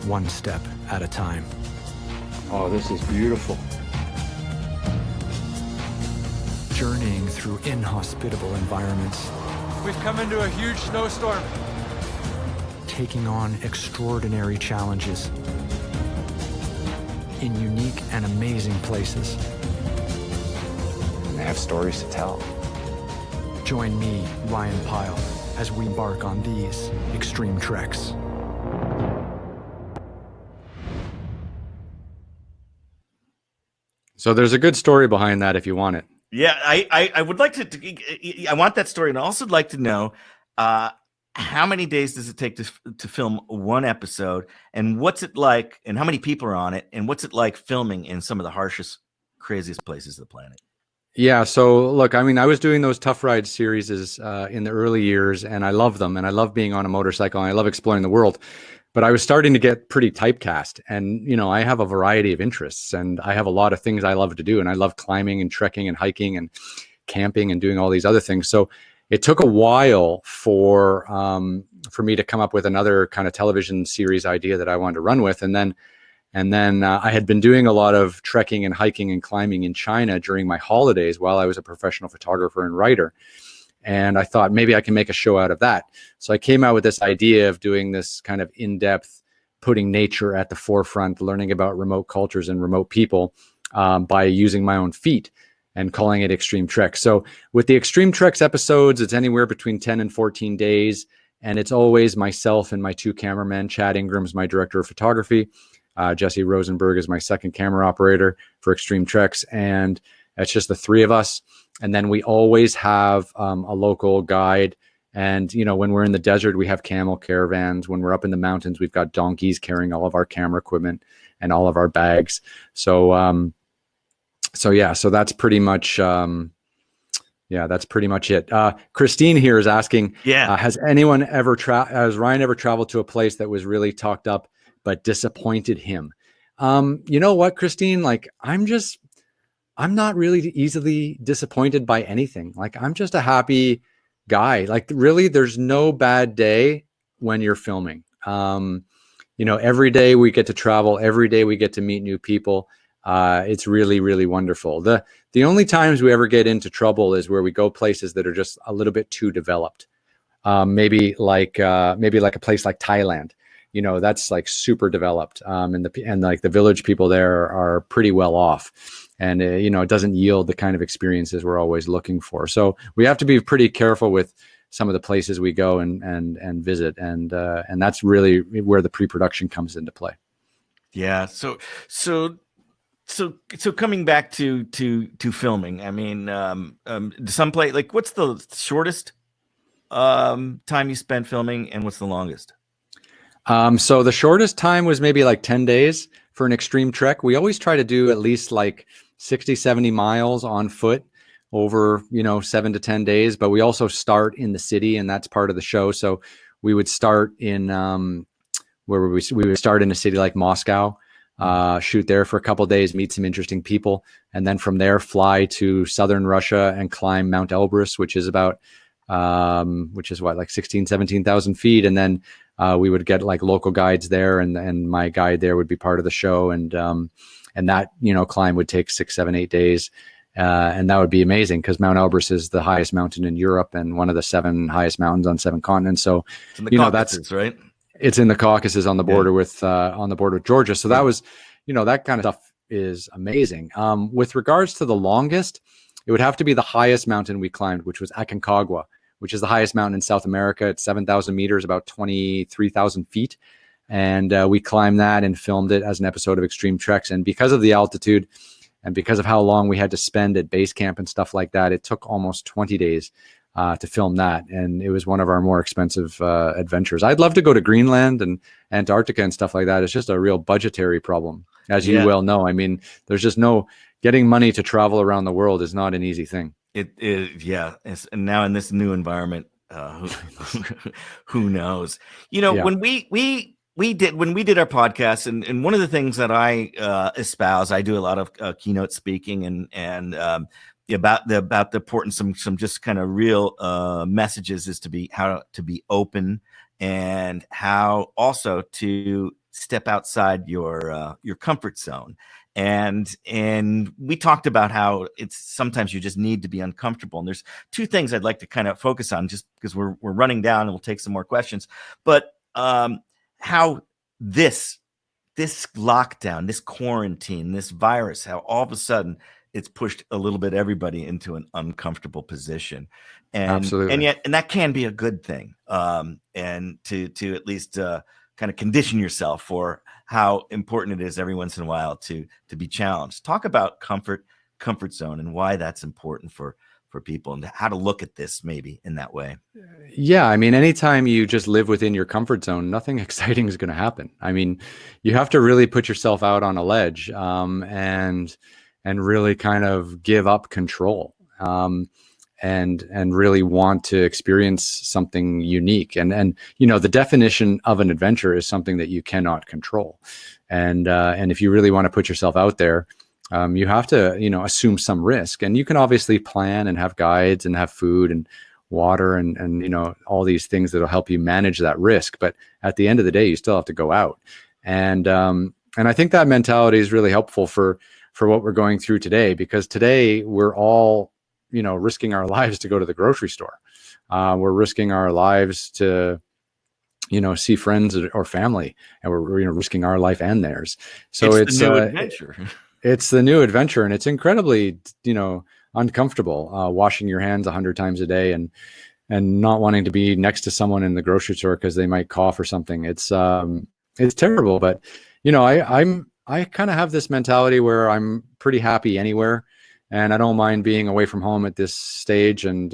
One step at a time. Oh, this is beautiful. Journeying through inhospitable environments. We've come into a huge snowstorm. Taking on extraordinary challenges in unique and amazing places. And they have stories to tell. Join me, Ryan Pyle, as we embark on these extreme treks. So there's a good story behind that if you want it. Yeah, I would like to I want that story, and I also like to know how many days does it take to film one episode, and what's it like, and how many people are on it, and what's it like filming in some of the harshest, craziest places of the planet? Yeah. So look, I mean, I was doing those Tough Ride series in the early years, and I love them, and I love being on a motorcycle, and I love exploring the world. But I was starting to get pretty typecast, and you know, I have a variety of interests, and I have a lot of things I love to do, and I love climbing and trekking and hiking and camping and doing all these other things. So it took a while for me to come up with another kind of television series idea that I wanted to run with, and then I had been doing a lot of trekking and hiking and climbing in China during my holidays while I was a professional photographer and writer. And I thought maybe I can make a show out of that. So I came out with this idea of doing this kind of in-depth, putting nature at the forefront, learning about remote cultures and remote people by using my own feet and calling it Extreme Treks. So with the Extreme Treks episodes, it's anywhere between 10 and 14 days. And it's always myself and my two cameramen. Chad Ingram's my director of photography. Jesse Rosenberg is my second camera operator for Extreme Treks, and it's just the three of us. And then we always have a local guide. And, you know, when we're in the desert, we have camel caravans. When we're up in the mountains, we've got donkeys carrying all of our camera equipment and all of our bags. So that's pretty much, that's pretty much it. Christine here is asking, has Ryan ever traveled to a place that was really talked up but disappointed him. You know what, Christine? Like, I'm not really easily disappointed by anything. Like, I'm just a happy guy. Like, really, there's no bad day when you're filming. Every day we get to travel, every day we get to meet new people. It's really, really wonderful. The only times we ever get into trouble is where we go places that are just a little bit too developed. Maybe like a place like Thailand. That's like super developed. And like the village people there are pretty well off. And it doesn't yield the kind of experiences we're always looking for. So we have to be pretty careful with some of the places we go and visit, and that's really where the pre-production comes into play. Yeah. So coming back to filming, I mean, some play, like, what's the shortest time you spent filming, and what's the longest? So the shortest time was maybe like 10 days for an extreme trek. We always try to do at least like 60, 70 miles on foot over, 7 to 10 days. But we also start in the city, and that's part of the show. So we would start in we would start in a city like Moscow, shoot there for a couple of days, meet some interesting people, and then from there fly to southern Russia and climb Mount Elbrus, which is like 16, 17,000 feet. And then we would get like local guides there, and my guide there would be part of the show. And that, climb would take 6, 7, 8 days. And that would be amazing because Mount Elbrus is the highest mountain in Europe and one of the 7 highest mountains on 7 continents. So, it's in the Caucasus, right? It's in the Caucasus on the border with Georgia. So that was, that kind of stuff is amazing. With regards to the longest, it would have to be the highest mountain we climbed, which was Aconcagua, which is the highest mountain in South America. It's 7,000 meters, about 23,000 feet. And we climbed that and filmed it as an episode of Extreme Treks. And because of the altitude and because of how long we had to spend at base camp and stuff like that, it took almost 20 days to film that. And it was one of our more expensive adventures. I'd love to go to Greenland and Antarctica and stuff like that. It's just a real budgetary problem, as you well know. I mean, there's just getting money to travel around the world is not an easy thing. It is, yeah. And now in this new environment, who knows? When we did our podcast, and one of the things that I espouse, I do a lot of keynote speaking and about the importance of some just kind of real messages is how to be open, and how also to step outside your comfort zone. And we talked about how it's sometimes you just need to be uncomfortable. And there's 2 things I'd like to kind of focus on, just because we're running down and we'll take some more questions. But how this lockdown, this quarantine, this virus, how all of a sudden it's pushed a little bit everybody into an uncomfortable position. And absolutely, and that can be a good thing. And to at least kind of condition yourself for how important it is every once in a while to be challenged. Talk about comfort zone and why that's important for people, and how to look at this maybe in that way. Yeah, I mean, anytime you just live within your comfort zone, nothing exciting is going to happen. I mean, you have to really put yourself out on a ledge, and really kind of give up control, and really want to experience something unique. And the definition of an adventure is something that you cannot control. And if you really want to put yourself out there, you have to, assume some risk. And you can obviously plan and have guides and have food and water and all these things that'll help you manage that risk. But at the end of the day, you still have to go out. And I think that mentality is really helpful for what we're going through today, because today we're all, risking our lives to go to the grocery store. We're risking our lives to, see friends or family, and we're risking our life and theirs. So it's the new adventure. It's the new adventure, and it's incredibly, uncomfortable, washing your hands 100 times a day and not wanting to be next to someone in the grocery store because they might cough or something. It's terrible, but I kind of have this mentality where I'm pretty happy anywhere, and I don't mind being away from home at this stage. And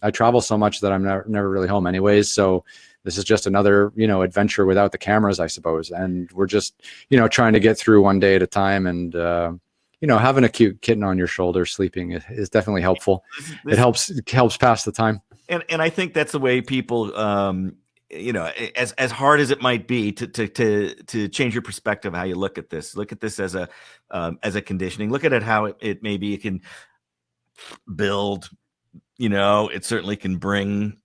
I travel so much that I'm never really home anyways. So this is just another, adventure without the cameras, I suppose. And we're just, trying to get through one day at a time. And, having a cute kitten on your shoulder sleeping is definitely helpful. It helps pass the time. And I think that's the way people, as hard as it might be to change your perspective, how you look at this as a conditioning. Look at it how it maybe it can build. It certainly can bring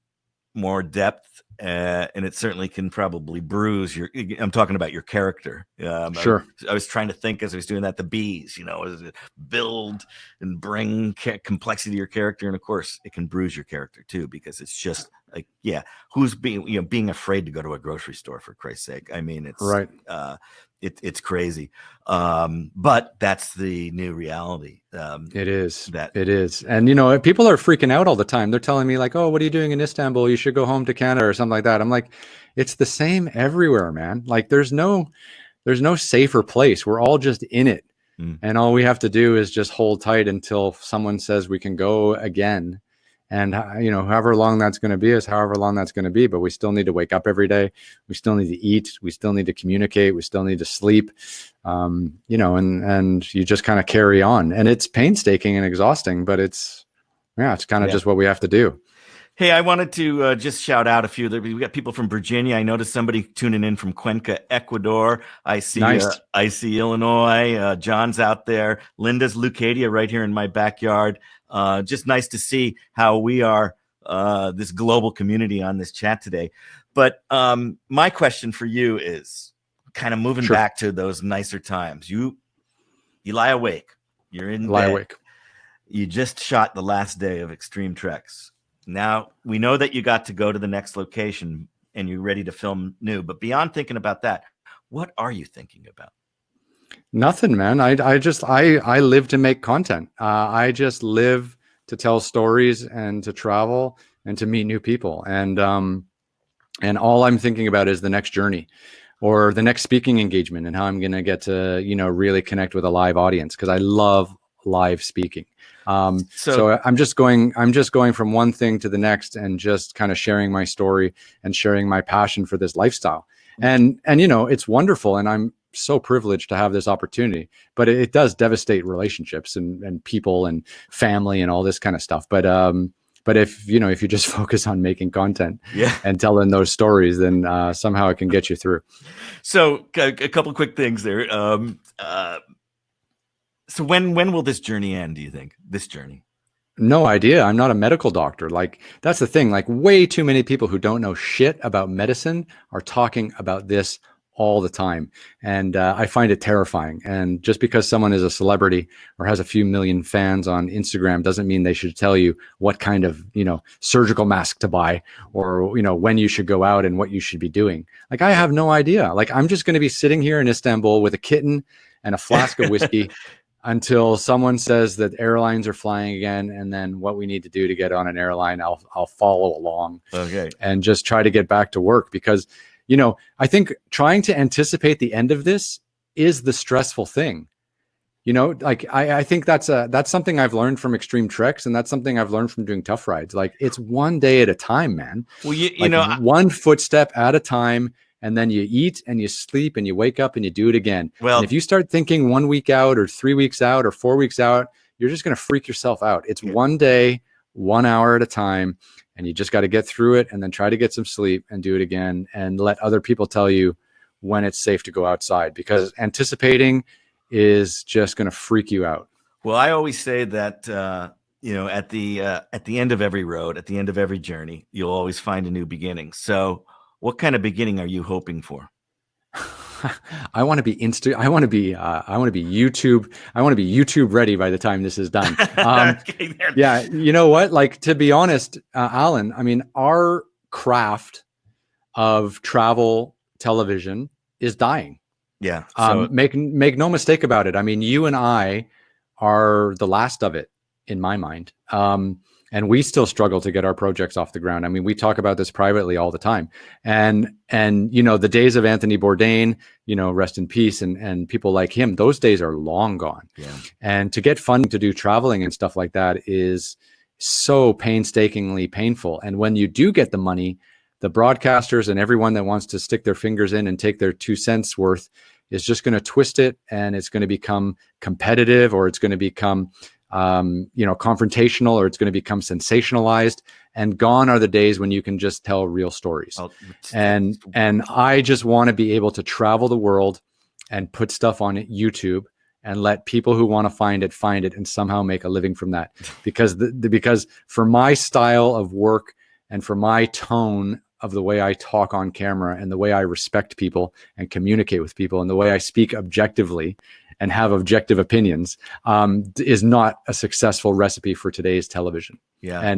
more depth, and it certainly can probably bruise I'm talking about your character. Sure. I was trying to think as I was doing that, the bees, build and bring complexity to your character. And of course it can bruise your character too, because it's just like, who's being afraid to go to a grocery store, for Christ's sake. I mean, it's right. It's crazy. But that's the new reality. It is. And, people are freaking out all the time. They're telling me like, oh, what are you doing in Istanbul? You should go home to Canada or something like that. I'm like, it's the same everywhere, man. Like there's no safer place. We're all just in it. And all we have to do is just hold tight until someone says we can go again. And, however long that's going to be is however long that's going to be. But we still need to wake up every day. We still need to eat. We still need to communicate. We still need to sleep, and you just kind of carry on. And it's painstaking and exhausting, but it's kind of just what we have to do. Hey, I wanted to just shout out a few. We got people from Virginia. I noticed somebody tuning in from Cuenca, Ecuador. I see Illinois. John's out there. Linda's Leucadia right here in my backyard. Just nice to see how we are this global community on this chat today. But my question for you is kind of moving back to those nicer times. You lie awake. You're in bed. Awake. You just shot the last day of Extreme Treks. Now, we know that you got to go to the next location and you're ready to film new. But beyond thinking about that, what are you thinking about? Nothing, man. I live to make content. I just live to tell stories and to travel and to meet new people. And all I'm thinking about is the next journey or the next speaking engagement and how I'm going to get to, really connect with a live audience, because I love live speaking. So I'm just going from one thing to the next and just kind of sharing my story and sharing my passion for this lifestyle. And it's wonderful. And I'm so privileged to have this opportunity, but it does devastate relationships and people and family and all this kind of stuff. But if you just focus on making content and telling those stories, then somehow it can get you through. So a couple quick things there. So when will this journey end, do you think? This journey? No idea. I'm not a medical doctor. Like, that's the thing. Like, way too many people who don't know shit about medicine are talking about this all the time. And I find it terrifying. And just because someone is a celebrity or has a few million fans on Instagram doesn't mean they should tell you what kind of, surgical mask to buy or, when you should go out and what you should be doing. Like, I have no idea. Like, I'm just going to be sitting here in Istanbul with a kitten and a flask of whiskey until someone says that airlines are flying again. And then what we need to do to get on an airline, I'll follow along and just try to get back to work. Because, I think trying to anticipate the end of this is the stressful thing. Like I think that's something I've learned from Extreme Treks. And that's something I've learned from doing tough rides. Like, it's one day at a time, man. Well, one footstep at a time. And then you eat and you sleep and you wake up and you do it again. Well, and if you start thinking 1 week out or 3 weeks out or 4 weeks out, you're just going to freak yourself out. It's one day, 1 hour at a time. And you just got to get through it and then try to get some sleep and do it again and let other people tell you when it's safe to go outside, because anticipating is just going to freak you out. Well, I always say that, at the end of every road, at the end of every journey, you'll always find a new beginning. So what kind of beginning are you hoping for? I want to be YouTube. I want to be YouTube ready by the time this is done. Yeah. You know what? Like, to be honest, Alan, I mean, our craft of travel television is dying. Yeah. So make no mistake about it. I mean, you and I are the last of it in my mind. And we still struggle to get our projects off the ground. I mean, we talk about this privately all the time. And the days of Anthony Bourdain, rest in peace, and people like him, those days are long gone. Yeah. And to get funding to do traveling and stuff like that is so painstakingly painful. And when you do get the money, the broadcasters and everyone that wants to stick their fingers in and take their 2 cents worth is just going to twist it, and it's going to become competitive, or it's going to become confrontational, or it's going to become sensationalized. And gone are the days when you can just tell real stories. And I just want to be able to travel the world and put stuff on YouTube and let people who want to find it and somehow make a living from that. Because because for my style of work and for my tone of the way I talk on camera and the way I respect people and communicate with people and the way I speak objectively and have objective opinions, is not a successful recipe for today's television. Yeah.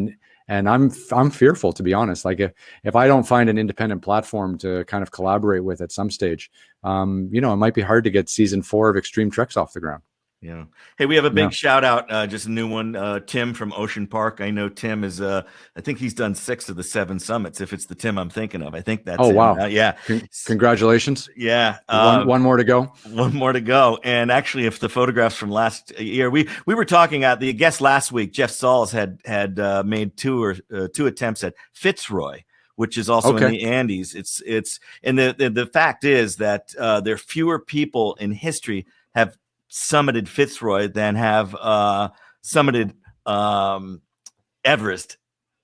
And I'm fearful, to be honest. Like if I don't find an independent platform to kind of collaborate with at some stage, it might be hard to get season 4 of Extreme Treks off the ground. Yeah. Hey, we have a big shout out, just a new one. Tim from Ocean Park. I know Tim is, I think he's done 6 of the 7 summits. If it's the Tim I'm thinking of, I think that's him. Wow. Yeah. Congratulations. Yeah. One more to go. One more to go. And actually, if the photographs from last year, we were talking at the guest last week, Jeff Sauls had made 2 attempts at Fitzroy, which is also in the Andes. And the fact is that there are fewer people in history have summited Fitzroy than have summited Everest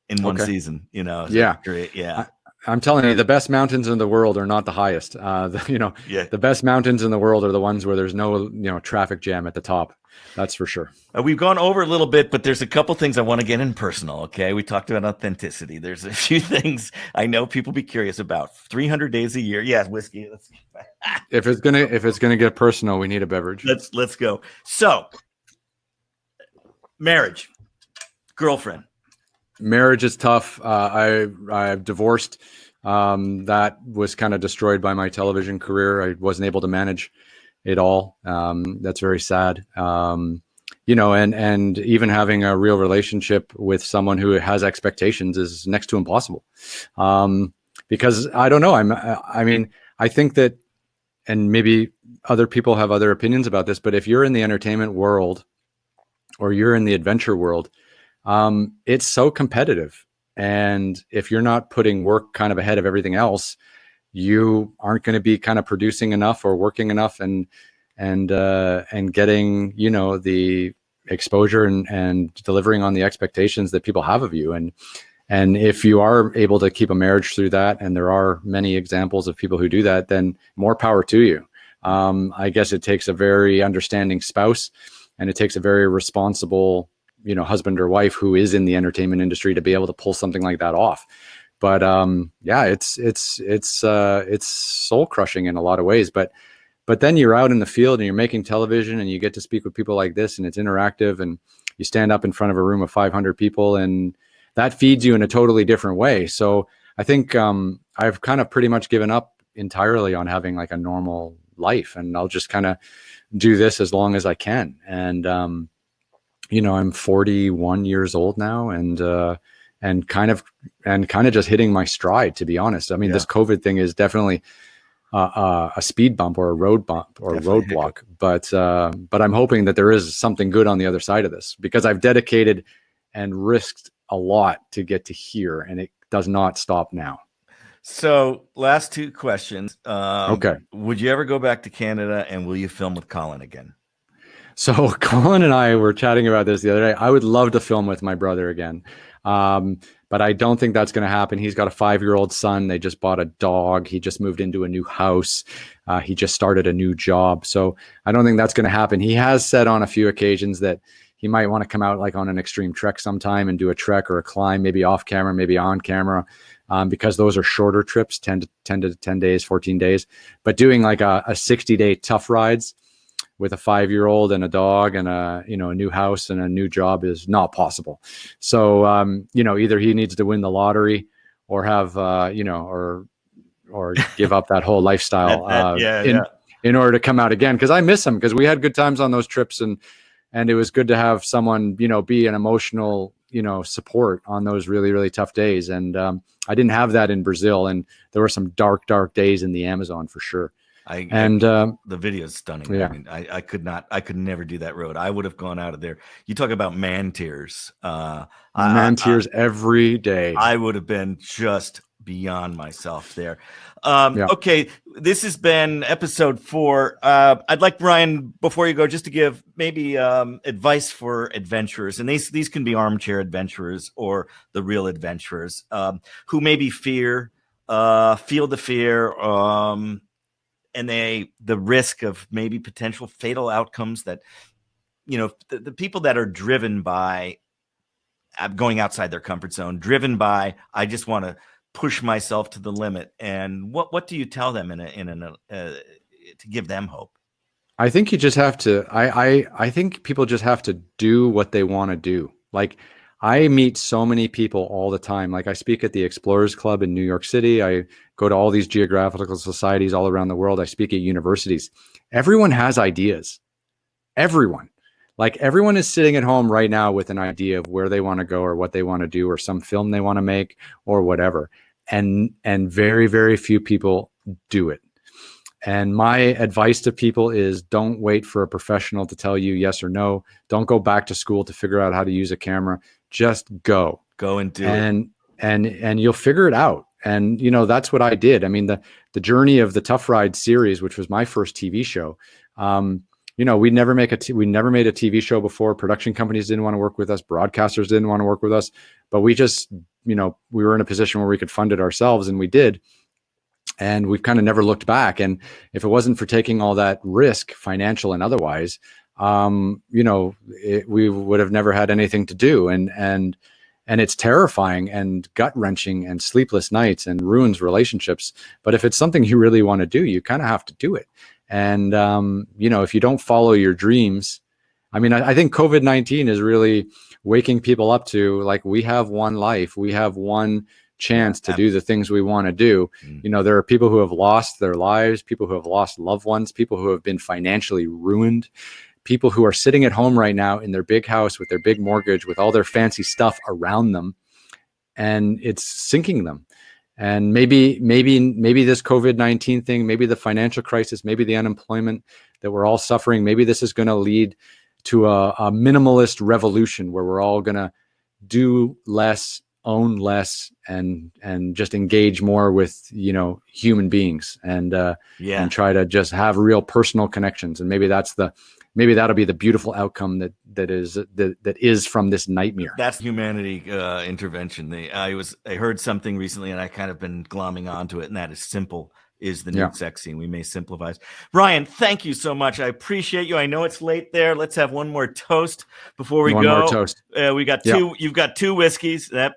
in one season. Great. Yeah. I'm telling you, the best mountains in the world are not the highest. The best mountains in the world are the ones where there's no traffic jam at the top. That's for sure. We've gone over a little bit, but there's a couple things I want to get in personal. Okay, we talked about authenticity. There's a few things I know people be curious about. 300 days a year. Yeah, whiskey. If it's gonna get personal, we need a beverage. Let's go. So, marriage, girlfriend. Marriage is tough. I've divorced. That was kind of destroyed by my television career. I wasn't able to manage it all. That's very sad. And even having a real relationship with someone who has expectations is next to impossible. Because I don't know. I think that, and maybe other people have other opinions about this, but if you're in the entertainment world or you're in the adventure world, it's so competitive. And if you're not putting work kind of ahead of everything else, you aren't going to be kind of producing enough or working enough and getting, the exposure and delivering on the expectations that people have of you. And if you are able to keep a marriage through that, and there are many examples of people who do that, then more power to you. I guess it takes a very understanding spouse, and it takes a very responsible, husband or wife who is in the entertainment industry to be able to pull something like that off. But it's soul crushing in a lot of ways. But then you're out in the field and you're making television and you get to speak with people like this, and it's interactive, and you stand up in front of a room of 500 people, and that feeds you in a totally different way. So I think I've kind of pretty much given up entirely on having like a normal life, and I'll just kind of do this as long as I can. And I'm 41 years old now, and kind of just hitting my stride, to be honest. I mean, this COVID thing is definitely a speed bump or a road bump or a roadblock, but I'm hoping that there is something good on the other side of this, because I've dedicated and risked a lot to get to here, and it does not stop now. So last 2 questions. Okay. Would you ever go back to Canada, and will you film with Colin again? So Colin and I were chatting about this the other day. I would love to film with my brother again. But I don't think that's going to happen. He's got a 5-year-old son. They just bought a dog. He just moved into a new house. He just started a new job. So I don't think that's going to happen. He has said on a few occasions that he might want to come out like on an extreme trek sometime and do a trek or a climb, maybe off camera, maybe on camera, because those are shorter trips, 10 days, 14 days. But doing like a 60-day tough rides with a 5-year-old and a dog and a new house and a new job is not possible. So, either he needs to win the lottery or have, or give up that whole lifestyle in order to come out again. Because I miss him, because we had good times on those trips, and it was good to have someone, be an emotional, support on those really, really tough days. And I didn't have that in Brazil, and there were some dark days in the Amazon for sure. The video is stunning. Yeah. I mean, I could never do that road. I would have gone out of there. You talk about man tears. Tears every day. I would have been just beyond myself there. Yeah. Okay, this has been episode 4. I'd like, Ryan, before you go, just to give maybe advice for adventurers, and these can be armchair adventurers or the real adventurers who maybe feel the fear, and the risk of maybe potential fatal outcomes that, the people that are driven by going outside their comfort zone, driven by, I just want to push myself to the limit. And what do you tell them to give them hope? I think you just have to, I think people just have to do what they want to do. Like, I meet so many people all the time. Like, I speak at the Explorers Club in New York City. I go to all these geographical societies all around the world. I speak at universities. Everyone has ideas. Everyone. Like, everyone is sitting at home right now with an idea of where they want to go or what they want to do or some film they want to make or whatever. And very, very few people do it. And my advice to people is, don't wait for a professional to tell you yes or no. Don't go back to school to figure out how to use a camera. Just go and do it. And you'll figure it out. And, that's what I did. I mean, the journey of the Tough Ride series, which was my first TV show, we never made a TV show before. Production companies didn't want to work with us. Broadcasters didn't want to work with us. But we just, we were in a position where we could fund it ourselves, and we did. And we've kind of never looked back. And if it wasn't for taking all that risk, financial and otherwise, we would have never had anything to do. And it's terrifying and gut wrenching and sleepless nights and ruins relationships. But if it's something you really want to do, you kind of have to do it. And, if you don't follow your dreams, I think COVID-19 is really waking people up to, like, we have one life, we have one chance to do the things we want to do. There are people who have lost their lives, people who have lost loved ones, people who have been financially ruined, people who are sitting at home right now in their big house with their big mortgage, with all their fancy stuff around them, and it's sinking them. And maybe this COVID-19 thing, maybe the financial crisis, maybe the unemployment that we're all suffering, maybe this is going to lead to a minimalist revolution where we're all going to do less, own less, and just engage more with, human beings and try to just have real personal connections. And maybe that'll be the beautiful outcome that is from this nightmare. That's humanity intervention. I heard something recently, and I kind of been glomming onto it, and that is simple is the new sexy. We may simplify it. Ryan, thank you so much. I appreciate you. I know it's late there. Let's have one more toast before we go. One more toast. We got two. You've got 2 whiskeys. I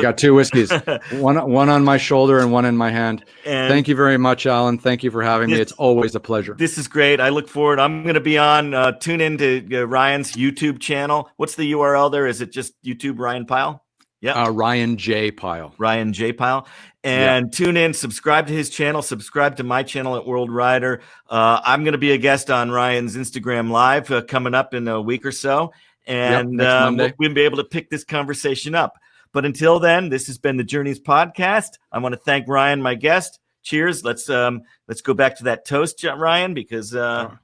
got 2 whiskeys. one on my shoulder and one in my hand. And thank you very much, Alan. Thank you for having me. It's always a pleasure. This is great. I look forward. I'm going to be on. Tune in to Ryan's YouTube channel. What's the URL there? Is it just YouTube Ryan Pyle? Yeah, Ryan J. Pyle. Ryan J. Pyle. And tune in, subscribe to his channel, subscribe to my channel at World Rider. I'm going to be a guest on Ryan's Instagram Live coming up in a week or so. And we'll be able to pick this conversation up. But until then, this has been the Journeys Podcast. I want to thank Ryan, my guest. Cheers. Let's go back to that toast, Ryan, because we'll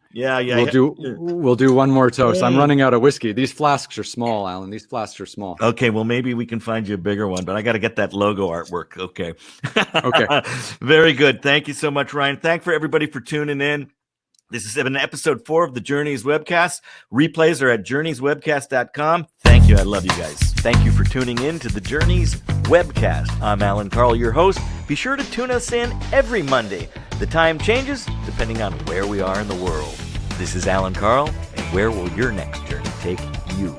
do one more toast. I'm running out of whiskey. These flasks are small, Alan. These flasks are small. Okay, well, maybe we can find you a bigger one, but I got to get that logo artwork. Okay. Okay. Very good. Thank you so much, Ryan. Thank for everybody for tuning in. This has been episode 4 of the Journeys Webcast. Replays are at journeyswebcast.com. Thank you. I love you guys. Thank you for tuning in to the Journeys Webcast. I'm Alan Carl, your host. Be sure to tune us in every Monday. The time changes depending on where we are in the world. This is Alan Carl, and where will your next journey take you?